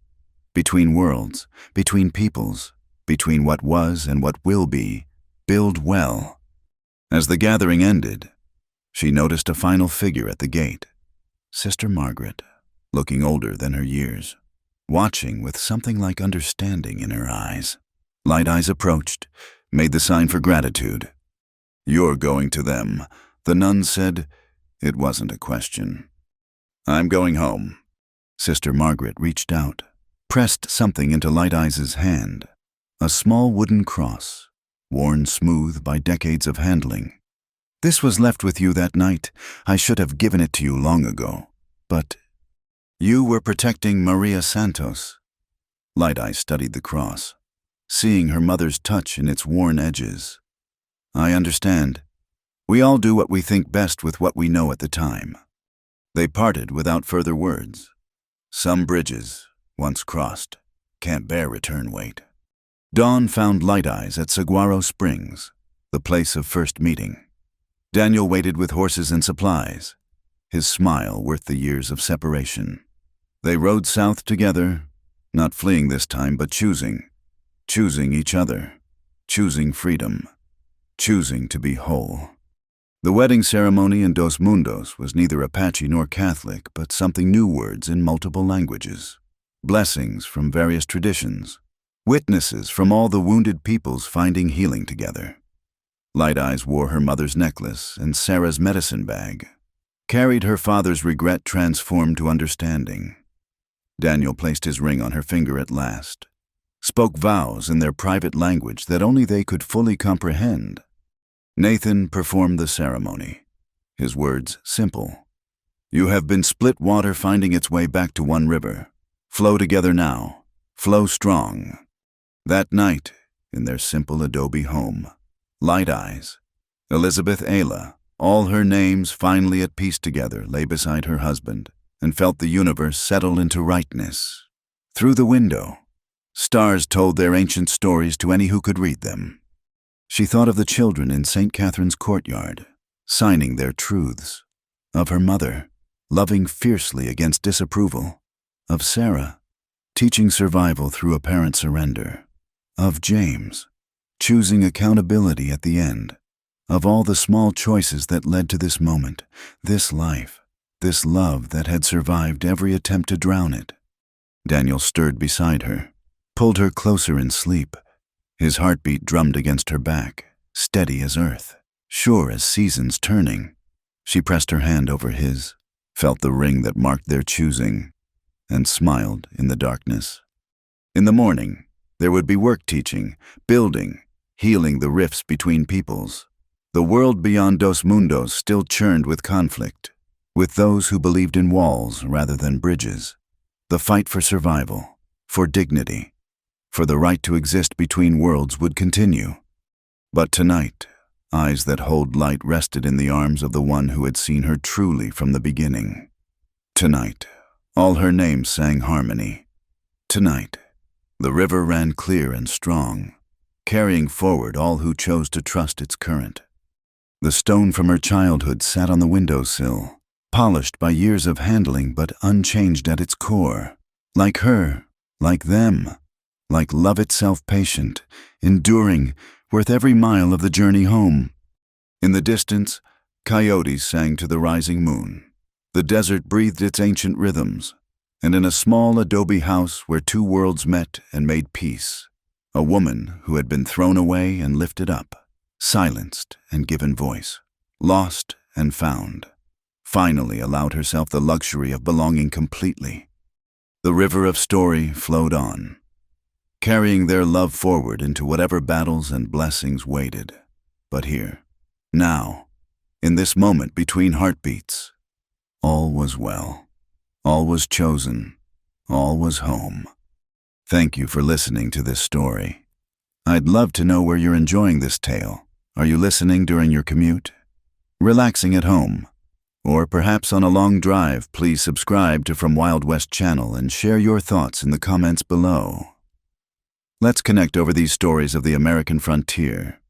"between worlds, between peoples, between what was and what will be. Build well." As the gathering ended, she noticed a final figure at the gate, Sister Margaret, looking older than her years, watching with something like understanding in her eyes. Light Eyes approached, made the sign for gratitude. "You're going to them," the nun said. It wasn't a question. "I'm going home." Sister Margaret reached out, pressed something into Light Eyes' hand, a small wooden cross, worn smooth by decades of handling. "This was left with you that night. I should have given it to you long ago. But you were protecting Maria Santos." Light Eyes studied the cross, seeing her mother's touch in its worn edges. "I understand. We all do what we think best with what we know at the time." They parted without further words. Some bridges, once crossed, can't bear return weight. Dawn found Light Eyes at Saguaro Springs, the place of first meeting. Daniel waited with horses and supplies, his smile worth the years of separation. They rode south together, not fleeing this time, but choosing each other, choosing freedom, choosing to be whole. The wedding ceremony in Dos Mundos was neither Apache nor Catholic, but something new, words in multiple languages, blessings from various traditions, witnesses from all the wounded peoples finding healing together. Light Eyes wore her mother's necklace and Sarah's medicine bag, carried her father's regret transformed to understanding. Daniel placed his ring on her finger at last, spoke vows in their private language that only they could fully comprehend. Nathan performed the ceremony, his words simple. "You have been split water finding its way back to one river. Flow together now, flow strong." That night, in their simple adobe home, Light Eyes, Elizabeth Ayla, all her names finally at peace together, lay beside her husband, and felt the universe settle into rightness. Through the window, stars told their ancient stories to any who could read them. She thought of the children in St. Catherine's courtyard, signing their truths. Of her mother, loving fiercely against disapproval. Of Sarah, teaching survival through apparent surrender. Of James, choosing accountability at the end. Of all the small choices that led to this moment, this life, this love that had survived every attempt to drown it. Daniel stirred beside her, pulled her closer in sleep. His heartbeat drummed against her back, steady as earth, sure as seasons turning. She pressed her hand over his, felt the ring that marked their choosing, and smiled in the darkness. In the morning, there would be work teaching, building, healing the rifts between peoples. The world beyond Dos Mundos still churned with conflict, with those who believed in walls rather than bridges. The fight for survival, for dignity, for the right to exist between worlds would continue. But tonight, eyes that hold light rested in the arms of the one who had seen her truly from the beginning. Tonight, all her names sang harmony. Tonight, the river ran clear and strong, carrying forward all who chose to trust its current. The stone from her childhood sat on the windowsill, polished by years of handling but unchanged at its core. Like her, like them, like love itself, patient, enduring, worth every mile of the journey home. In the distance, coyotes sang to the rising moon. The desert breathed its ancient rhythms, and in a small adobe house where two worlds met and made peace, a woman who had been thrown away and lifted up, silenced and given voice, lost and found, finally allowed herself the luxury of belonging completely. The river of story flowed on, carrying their love forward into whatever battles and blessings waited. But here, now, in this moment between heartbeats, all was well, all was chosen, all was home. Thank you for listening to this story. I'd love to know where you're enjoying this tale. Are you listening during your commute? Relaxing at home? Or perhaps on a long drive? Please subscribe to From Wild West channel and share your thoughts in the comments below. Let's connect over these stories of the American frontier.